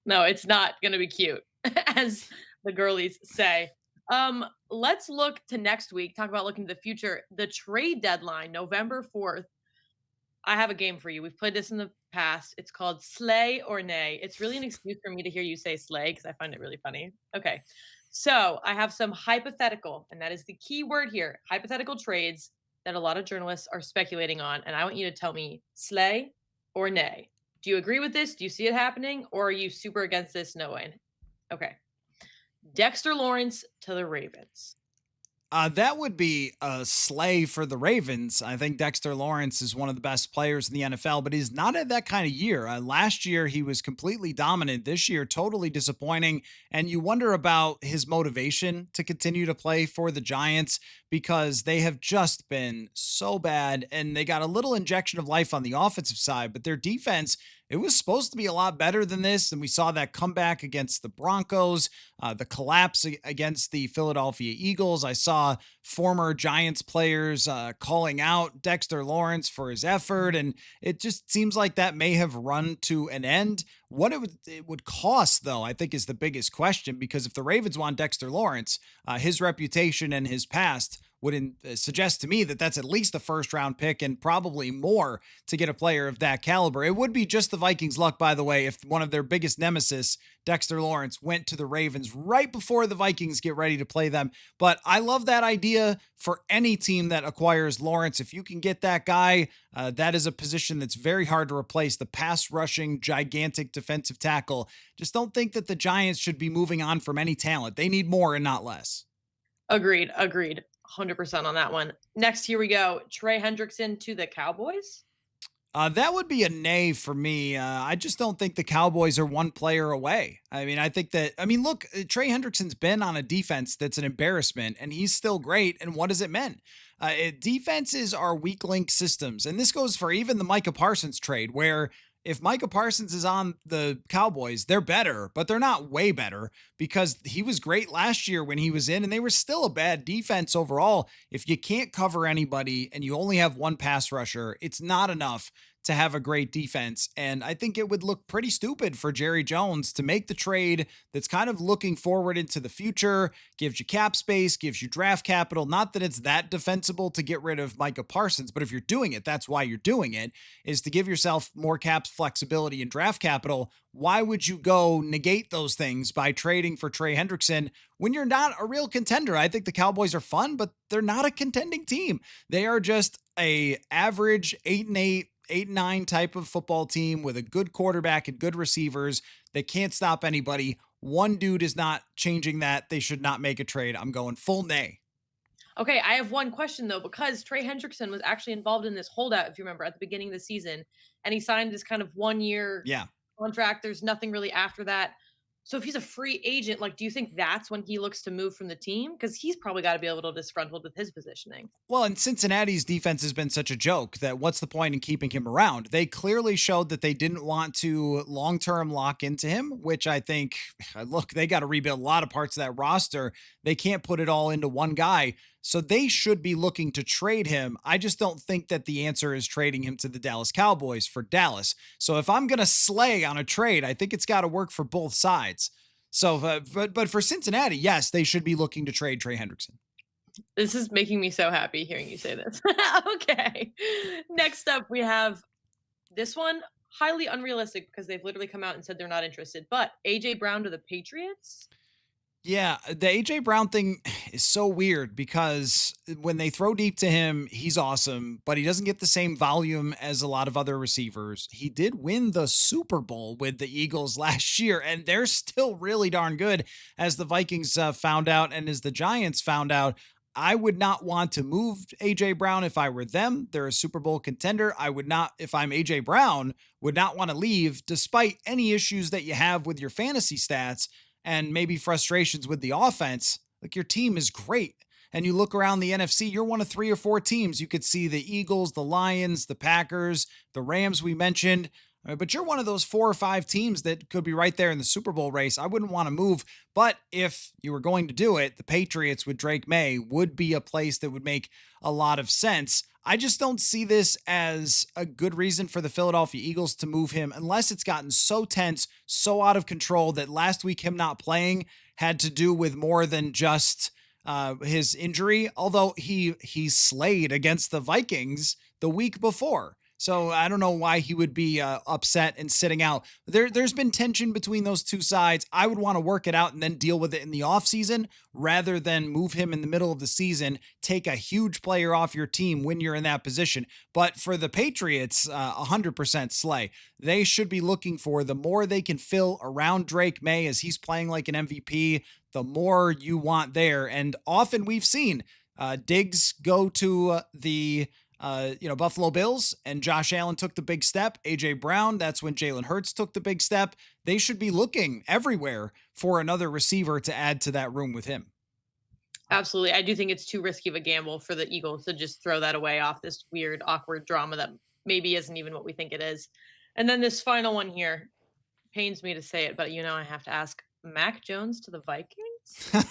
No, it's not going to be cute, as the girlies say. Let's look to next week, talk about looking to the future. The trade deadline, November 4th. I have a game for you. We've played this in the past. It's called Slay or Nay. It's really an excuse for me to hear you say slay because I find it really funny. Okay. So I have some hypothetical, and that is the key word here, hypothetical trades that a lot of journalists are speculating on. And I want you to tell me slay or nay. Do you agree with this? Do you see it happening? Or are you super against this? No way. Okay. Dexter Lawrence to the Ravens. That would be a slay for the Ravens. I think Dexter Lawrence is one of the best players in the NFL, but he's not at that kind of year. Last year, he was completely dominant. This year, totally disappointing. And you wonder about his motivation to continue to play for the Giants because they have just been so bad. And they got a little injection of life on the offensive side, but their defense, it was supposed to be a lot better than this. And we saw that comeback against the Broncos, the collapse against the Philadelphia Eagles. I saw former Giants players calling out Dexter Lawrence for his effort. And it just seems like that may have run to an end. What it would cost, though, I think is the biggest question, because if the Ravens want Dexter Lawrence, his reputation and his past would suggest to me that that's at least a first round pick and probably more to get a player of that caliber. It would be just the Vikings' luck, by the way, if one of their biggest nemesis, Dexter Lawrence, went to the Ravens right before the Vikings get ready to play them. But I love that idea for any team that acquires Lawrence. If you can get that guy, that is a position that's very hard to replace. The pass rushing, gigantic defensive tackle. Just don't think that the Giants should be moving on from any talent. They need more and not less. Agreed. Agreed. 100% on that one. Next, here we go. Trey Hendrickson to the Cowboys. That would be a nay for me. I just don't think the Cowboys are one player away. I mean, look, Trey Hendrickson's been on a defense that's an embarrassment, and he's still great. And what does it mean? Defenses are weak link systems. And this goes for even the Micah Parsons trade, where if Micah Parsons is on the Cowboys, they're better, but they're not way better because he was great last year when he was in, and they were still a bad defense overall. If you can't cover anybody and you only have one pass rusher, it's not enough to have a great defense. And I think it would look pretty stupid for Jerry Jones to make the trade that's kind of looking forward into the future, gives you cap space, gives you draft capital. Not that it's that defensible to get rid of Micah Parsons, but if you're doing it, that's why you're doing it, is to give yourself more cap flexibility and draft capital. Why would you go negate those things by trading for Trey Hendrickson when you're not a real contender? I think the Cowboys are fun, but they're not a contending team. They are just a average 8-8, 8-9 type of football team with a good quarterback and good receivers that can't stop anybody. One dude is not changing that. They should not make a trade. I'm going full nay. Okay, I have one question though, because Trey Hendrickson was actually involved in this holdout, if you remember, at the beginning of the season, and he signed this kind of 1 year Yeah. contract. There's nothing really after that. So if he's a free agent, like, do you think that's when he looks to move from the team? Because he's probably got to be a little disgruntled with his positioning. Well, and Cincinnati's defense has been such a joke that what's the point in keeping him around? They clearly showed that they didn't want to long-term lock into him, which I think, look, they got to rebuild a lot of parts of that roster. They can't put it all into one guy. So they should be looking to trade him. I just don't think that the answer is trading him to the Dallas Cowboys for Dallas. So if I'm going to slay on a trade, I think it's got to work for both sides. So, but for Cincinnati, yes, they should be looking to trade Trey Hendrickson. This is making me so happy hearing you say this. Okay. Next up, we have this one, highly unrealistic because they've literally come out and said they're not interested. But AJ Brown to the Patriots. Yeah, the AJ Brown thing is so weird because when they throw deep to him, he's awesome, but he doesn't get the same volume as a lot of other receivers. He did win the Super Bowl with the Eagles last year, and they're still really darn good, as the Vikings found out and as the Giants found out. I would not want to move AJ Brown if I were them. They're a Super Bowl contender. I would not, if I'm AJ Brown, would not want to leave despite any issues that you have with your fantasy stats and maybe frustrations with the offense. Like, your team is great. And you look around the NFC, you're one of 3 or 4 teams. You could see the Eagles, the Lions, the Packers, the Rams we mentioned. But you're one of those 4 or 5 teams that could be right there in the Super Bowl race. I wouldn't want to move. But if you were going to do it, the Patriots with Drake May would be a place that would make a lot of sense. I just don't see this as a good reason for the Philadelphia Eagles to move him unless it's gotten so tense, so out of control that last week him not playing had to do with more than just his injury, although he slayed against the Vikings the week before. So I don't know why he would be upset and sitting out. There's been tension between those two sides. I would want to work it out and then deal with it in the offseason rather than move him in the middle of the season, take a huge player off your team when you're in that position. But for the Patriots, 100% slay. They should be looking for the more they can fill around Drake May as he's playing like an MVP, the more you want there. And often we've seen Diggs go to the Buffalo Bills, and Josh Allen took the big step. AJ Brown, that's when Jalen Hurts took the big step. They should be looking everywhere for another receiver to add to that room with him. Absolutely. I do think it's too risky of a gamble for the Eagles to just throw that away off this weird, awkward drama that maybe isn't even what we think it is. And then this final one here pains me to say it, but I have to ask, Mac Jones to the Vikings?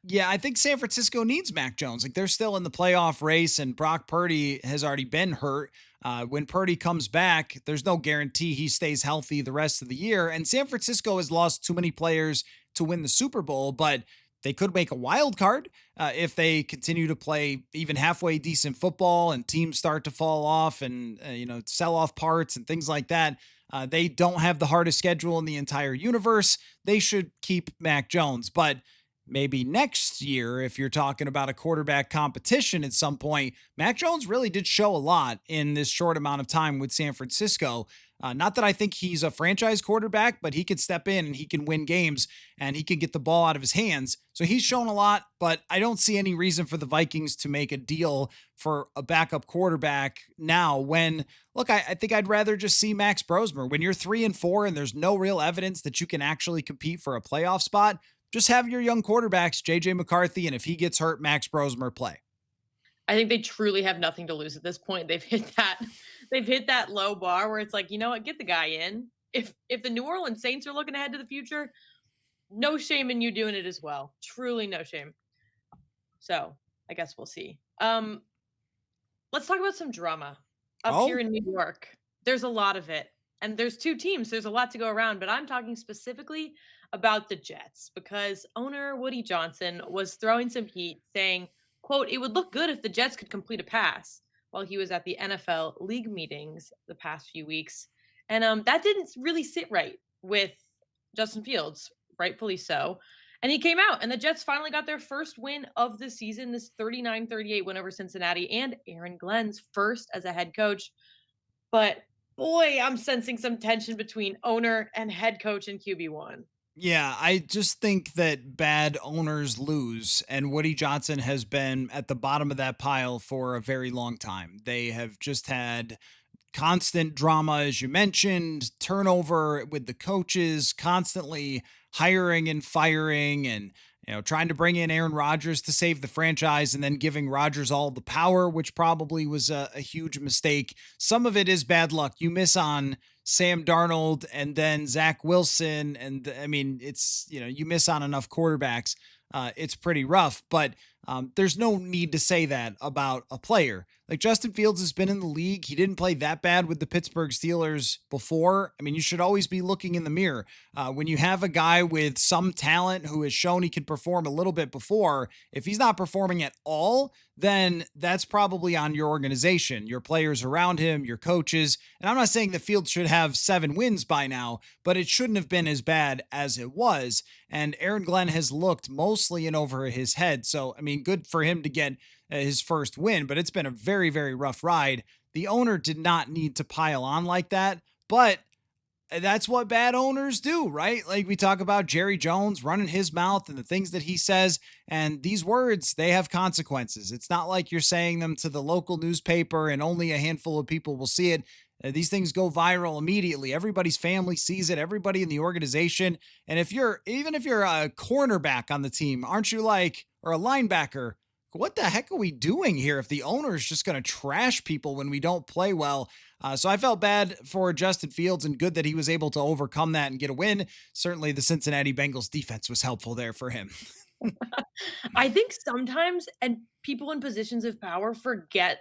Yeah, I think San Francisco needs Mac Jones. Like they're still in the playoff race, and Brock Purdy has already been hurt. When Purdy comes back, there's no guarantee he stays healthy the rest of the year. And San Francisco has lost too many players to win the Super Bowl, but they could make a wild card if they continue to play even halfway decent football and teams start to fall off and sell off parts and things like that. They don't have the hardest schedule in the entire universe. They should keep Mac Jones, but maybe next year, if you're talking about a quarterback competition at some point, Mac Jones really did show a lot in this short amount of time with San Francisco. Not that I think he's a franchise quarterback, but he could step in and he can win games and he can get the ball out of his hands. So he's shown a lot, but I don't see any reason for the Vikings to make a deal for a backup quarterback now when, look, I think I'd rather just see Max Brosmer. When you're 3-4 and there's no real evidence that you can actually compete for a playoff spot, just have your young quarterbacks, JJ McCarthy, and if he gets hurt, Max Brosmer play. I think they truly have nothing to lose at this point. They've hit that low bar where it's like, you know what, get the guy in. If the New Orleans Saints are looking ahead to the future, no shame in you doing it as well. Truly no shame. So I guess we'll see. Let's talk about some drama up here in New York. There's a lot of it. And there's two teams. There's a lot to go around, but I'm talking specifically about the Jets because owner Woody Johnson was throwing some heat saying, quote, it would look good if the Jets could complete a pass while he was at the NFL league meetings the past few weeks. And that didn't really sit right with Justin Fields, rightfully so. And he came out, and the Jets finally got their first win of the season, this 39-38 win over Cincinnati, and Aaron Glenn's first as a head coach. But boy, I'm sensing some tension between owner and head coach in QB1. Yeah, I just think that bad owners lose, and Woody Johnson has been at the bottom of that pile for a very long time. They have just had constant drama, as you mentioned, turnover with the coaches, constantly hiring and firing, and trying to bring in Aaron Rodgers to save the franchise and then giving Rodgers all the power, which probably was a huge mistake. Some of it is bad luck. You miss on Sam Darnold and then Zach Wilson. And I mean, it's, you miss on enough quarterbacks. It's pretty rough, but there's no need to say that about a player. Like Justin Fields has been in the league. He didn't play that bad with the Pittsburgh Steelers before. I mean, you should always be looking in the mirror. When you have a guy with some talent who has shown he can perform a little bit before, if he's not performing at all, then that's probably on your organization, your players around him, your coaches. And I'm not saying the Fields should have 7 wins by now, but it shouldn't have been as bad as it was. And Aaron Glenn has looked mostly in over his head. So, I mean, good for him to get his first win, but it's been a very, very rough ride. The owner did not need to pile on like that, but that's what bad owners do, right? Like we talk about Jerry Jones running his mouth and the things that he says, and these words, they have consequences. It's not like you're saying them to the local newspaper and only a handful of people will see it. These things go viral immediately. Everybody's family sees it, everybody in the organization. And even if you're a cornerback on the team, aren't you like, or a linebacker, what the heck are we doing here if the owner is just going to trash people when we don't play well? So I felt bad for Justin Fields and good that he was able to overcome that and get a win. Certainly the Cincinnati Bengals defense was helpful there for him. I think sometimes, and people in positions of power forget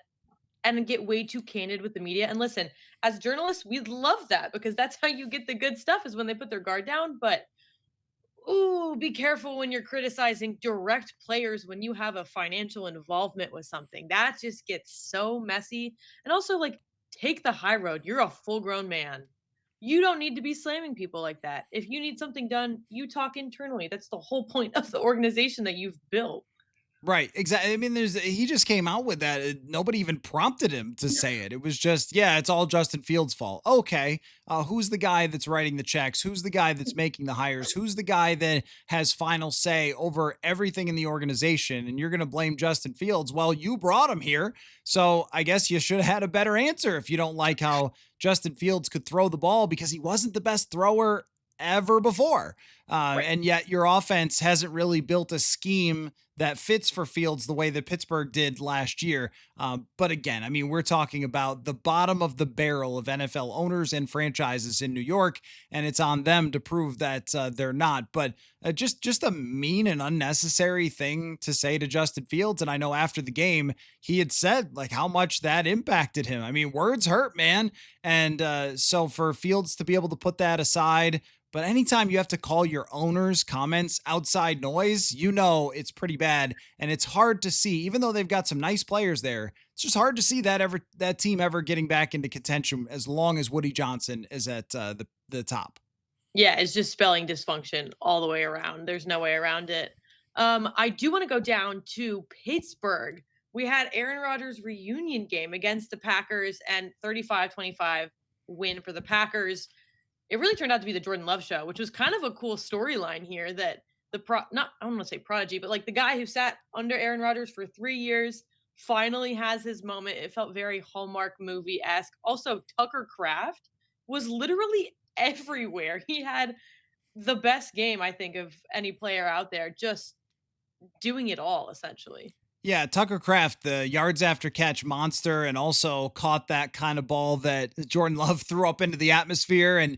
and get way too candid with the media. And listen, as journalists, we love that because that's how you get the good stuff is when they put their guard down. But Ooh, be careful when you're criticizing direct players when you have a financial involvement with something. That just gets so messy. And also, like, take the high road. You're a full grown man. You don't need to be slamming people like that. If you need something done, you talk internally. That's the whole point of the organization that you've built. Right, exactly. I mean, he just came out with that. Nobody even prompted him to say it. It was just, yeah, it's all Justin Fields' fault. Okay, who's the guy that's writing the checks? Who's the guy that's making the hires? Who's the guy that has final say over everything in the organization? And you're going to blame Justin Fields? Well, you brought him here, so I guess you should have had a better answer if you don't like how Justin Fields could throw the ball because he wasn't the best thrower ever before. Right. And yet your offense hasn't really built a scheme that fits for Fields the way that Pittsburgh did last year. But again, I mean, we're talking about the bottom of the barrel of NFL owners and franchises in New York, and it's on them to prove that they're not. But just a mean and unnecessary thing to say to Justin Fields. And I know after the game, he had said like how much that impacted him. I mean, words hurt, man. And so for Fields to be able to put that aside, but anytime you have to call your owner's comments outside noise, you know it's pretty bad. And it's hard to see, even though they've got some nice players there, it's just hard to see that team ever getting back into contention as long as Woody Johnson is at the top. Yeah, it's just spelling dysfunction all the way around. There's no way around it. I do want to go down to Pittsburgh. We had Aaron Rodgers' reunion game against the Packers and 35-25 win for the Packers. It really turned out to be the Jordan Love show, which was kind of a cool storyline here that not I don't want to say prodigy, but like the guy who sat under Aaron Rodgers for 3 years finally has his moment. It felt very Hallmark movie-esque. Also, Tucker Kraft was literally everywhere. He had the best game I think of any player out there, just doing it all essentially. Yeah, Tucker Kraft, the yards after catch monster, and also caught that kind of ball that Jordan Love threw up into the atmosphere, and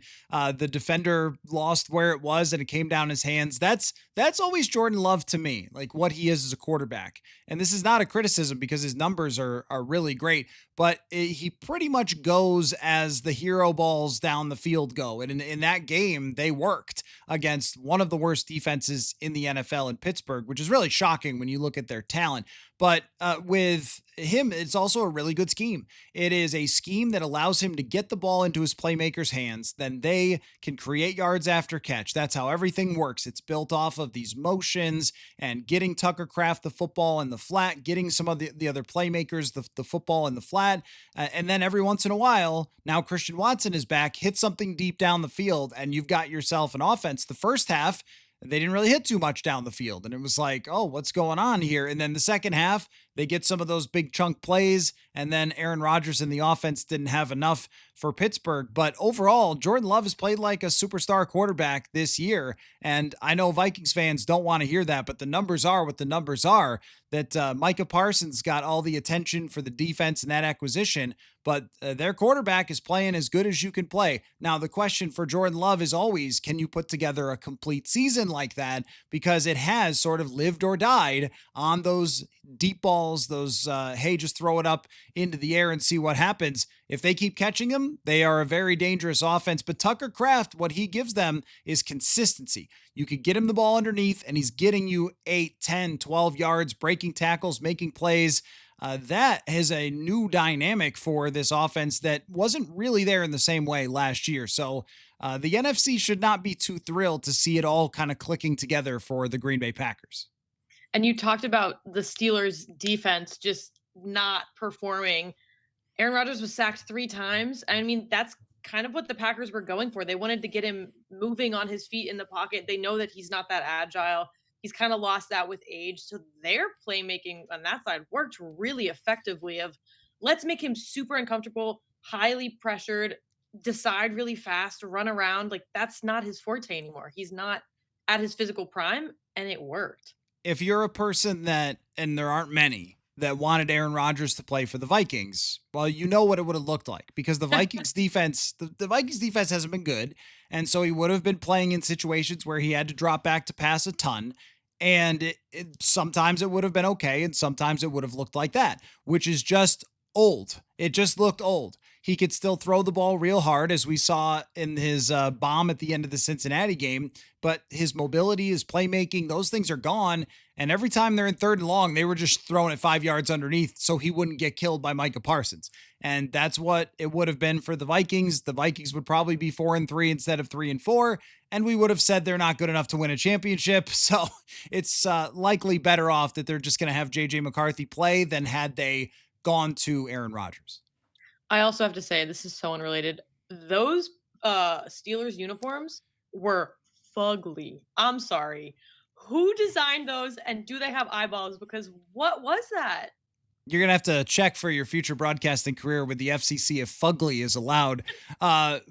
the defender lost where it was, and it came down his hands. That's always Jordan Love to me, like what he is as a quarterback. And this is not a criticism because his numbers are really great, but he pretty much goes as the hero balls down the field go. And in that game, they worked against one of the worst defenses in the NFL in Pittsburgh, which is really shocking when you look at their talent. But with him, it's also a really good scheme. It is a scheme that allows him to get the ball into his playmakers' hands. Then they can create yards after catch. That's how everything works. It's built off of these motions and getting Tucker Kraft the football in the flat, getting some of the other playmakers the football in the flat. And then every once in a while, now Christian Watson is back, hit something deep down the field, and you've got yourself an offense. The first half, they didn't really hit too much down the field. And it was like, oh, what's going on here? And then the second half, they get some of those big chunk plays. And then Aaron Rodgers and the offense didn't have enough for Pittsburgh. But overall, Jordan Love has played like a superstar quarterback this year. And I know Vikings fans don't want to hear that, but the numbers are what the numbers are. That Micah Parsons got all the attention for the defense and that acquisition, but their quarterback is playing as good as you can play. Now, the question for Jordan Love is always, can you put together a complete season like that? Because it has sort of lived or died on those deep balls, those, hey, just throw it up into the air and see what happens. If they keep catching them, they are a very dangerous offense. But Tucker Kraft, what he gives them is consistency. You could get him the ball underneath, and he's getting you 8, 10, 12 yards, breaking tackles, making plays. That is a new dynamic for this offense that wasn't really there in the same way last year. So the NFC should not be too thrilled to see it all kind of clicking together for the Green Bay Packers. And you talked about the Steelers defense just not performing. Aaron Rodgers was sacked 3 times. I mean, that's kind of what the Packers were going for. They wanted to get him moving on his feet in the pocket. They know that he's not that agile. He's kind of lost that with age. So their playmaking on that side worked really effectively of let's make him super uncomfortable, highly pressured, decide really fast, run around. Like that's not his forte anymore. He's not at his physical prime, and it worked. If you're a person that, and there aren't many, that wanted Aaron Rodgers to play for the Vikings, well, you know what it would have looked like because the Vikings defense, the Vikings defense hasn't been good. And so he would have been playing in situations where he had to drop back to pass a ton. And sometimes it would have been okay. And sometimes it would have looked like that, which is just old. It just looked old. he could still throw the ball real hard, as we saw in his bomb at the end of the Cincinnati game. But his mobility, his playmaking, those things are gone. And every time they're in 3rd and long, they were just throwing it 5 yards underneath so he wouldn't get killed by Micah Parsons. And that's what it would have been for the Vikings. The Vikings would probably be 4-3 instead of 3-4. And we would have said they're not good enough to win a championship. So it's likely better off that they're just going to have JJ McCarthy play than had they gone to Aaron Rodgers. I also have to say, this is so unrelated. Those Steelers uniforms were fugly. I'm sorry. Who designed those, and do they have eyeballs? Because what was that? You're going to have to check for your future broadcasting career with the FCC if fugly is allowed. I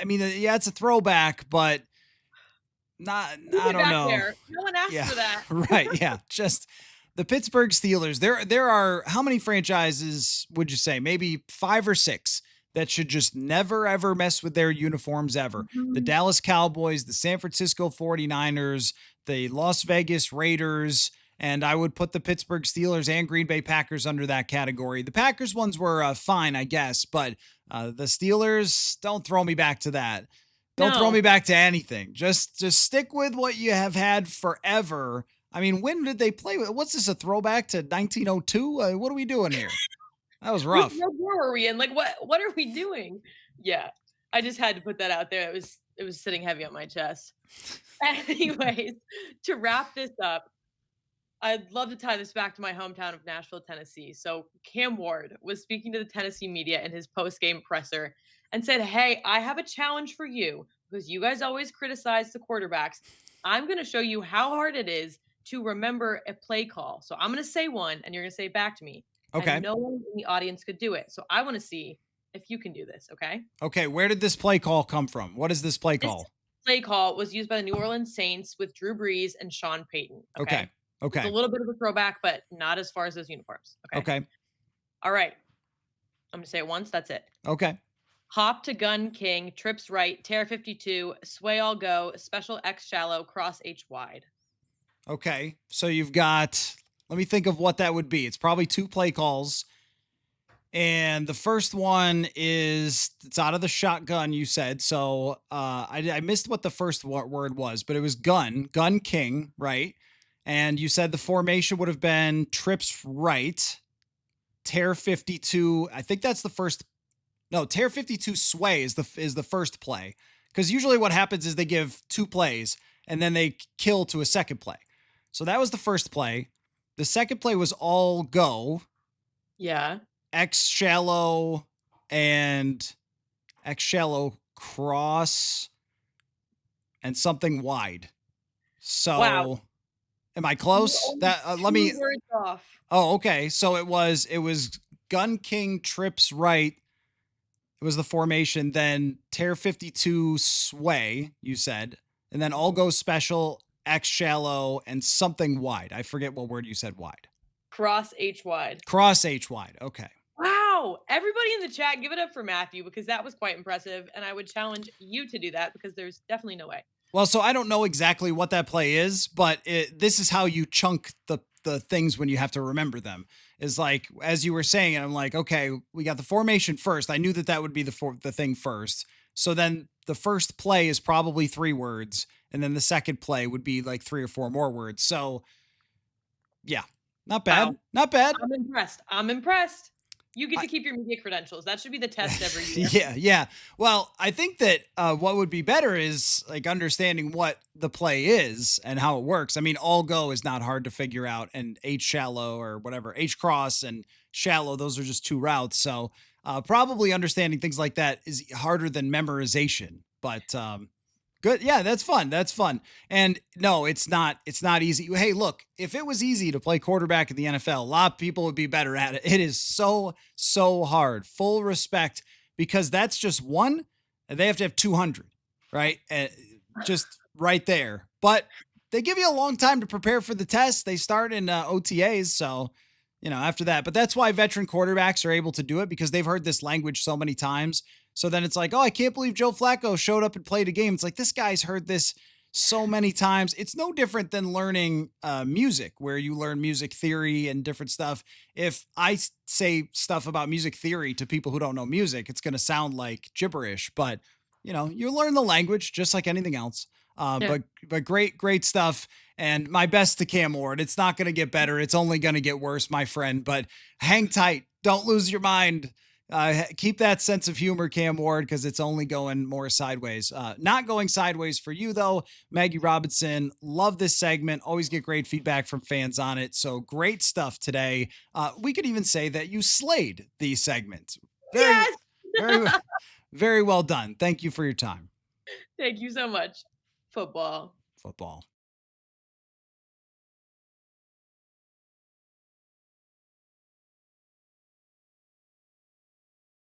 mean, yeah, it's a throwback, but not, I don't know. There. No one asked for that. Right. Yeah. Just the Pittsburgh Steelers. There are, how many franchises would you say? Maybe 5 or 6 that should just never, ever mess with their uniforms ever. The Dallas Cowboys, the San Francisco 49ers, the Las Vegas Raiders, and I would put the Pittsburgh Steelers and Green Bay Packers under that category. The Packers ones were fine, I guess, but the Steelers, don't throw me back to that. Don't throw me back to anything. Just stick with what you have had forever. I mean, when did they play? What's this, a throwback to 1902? What are we doing here? That was rough. What war were we in? Like, what are we doing? Yeah, I just had to put that out there. It was sitting heavy on my chest. Anyways, to wrap this up, I'd love to tie this back to my hometown of Nashville, Tennessee. So Cam Ward was speaking to the Tennessee media in his post-game presser and said, "Hey, I have a challenge for you because you guys always criticize the quarterbacks. I'm going to show you how hard it is to remember a play call. So I'm going to say one, and you're going to say it back to me. Okay. And no one in the audience could do it. So I want to see if you can do this, okay? Okay, where did this play call come from? What is this play call? This play call was used by the New Orleans Saints with Drew Brees and Sean Payton. Okay. It's a little bit of a throwback, but not as far as those uniforms. Okay. All right. I'm going to say it once. That's it. Okay. Hop to gun king, trips right, tear 52, sway all go, special X shallow, cross H wide. Okay. So you've got, let me think of what that would be. It's probably 2 play calls. And the first one is, it's out of the shotgun, you said. So I missed what the first word was, but it was gun king, right? And you said the formation would have been trips right, tear 52. I think that's the first. No, tear 52 sway is the first play. Because usually what happens is they give 2 plays and then they kill to a second play. So that was the first play. The second play was all go. Yeah. X shallow and X shallow cross and something wide. So wow. Am I close? That let me. Words off. Oh, okay. So it was gun king trips right. It was the formation. Then tear 52 sway. You said, and then all go special X shallow and something wide. I forget what word you said. Wide. Cross H wide. Cross H wide. Okay. Wow. Everybody in the chat, give it up for Matthew because that was quite impressive. And I would challenge you to do that because there's definitely no way. Well, so I don't know exactly what that play is, but this is how you chunk the things when you have to remember them. Is like, as you were saying, and I'm like, okay, we got the formation first. I knew that would be the thing first. So then the first play is probably 3 words, and then the second play would be like 3 or 4 more words. So, yeah, not bad. Wow. Not bad. I'm impressed. You get to keep your media credentials. That should be the test every year. Yeah. Well, I think that what would be better is like understanding what the play is and how it works. I mean, all go is not hard to figure out, and H shallow or whatever, H cross and shallow, those are just 2 routes. So probably understanding things like that is harder than memorization. But good. Yeah, that's fun. That's fun. And no, it's not easy. Hey, look, if it was easy to play quarterback in the NFL, a lot of people would be better at it. It is so hard. Full respect, because that's just one, and they have to have 200, right? Just right there. But they give you a long time to prepare for the test. They start in OTAs. So, after that, but that's why veteran quarterbacks are able to do it, because they've heard this language so many times. So then it's like, oh, I can't believe Joe Flacco showed up and played a game. It's like, this guy's heard this so many times. It's no different than learning music, where you learn music theory and different stuff. If say stuff about music theory to people who don't know music, it's going to sound like gibberish, but you learn the language just like anything else. Yeah. But great stuff. And my best to Cam Ward. It's not going to get better. It's only going to get worse, my friend. But hang tight. Don't lose your mind. Keep that sense of humor, Cam Ward, because it's only going more sideways. Not going sideways for you, though. Maggie Robinson, love this segment. Always get great feedback from fans on it. So great stuff today. We could even say that you slayed the segment. Yes. Very, very well done. Thank you for your time. Thank you so much. Football. Football.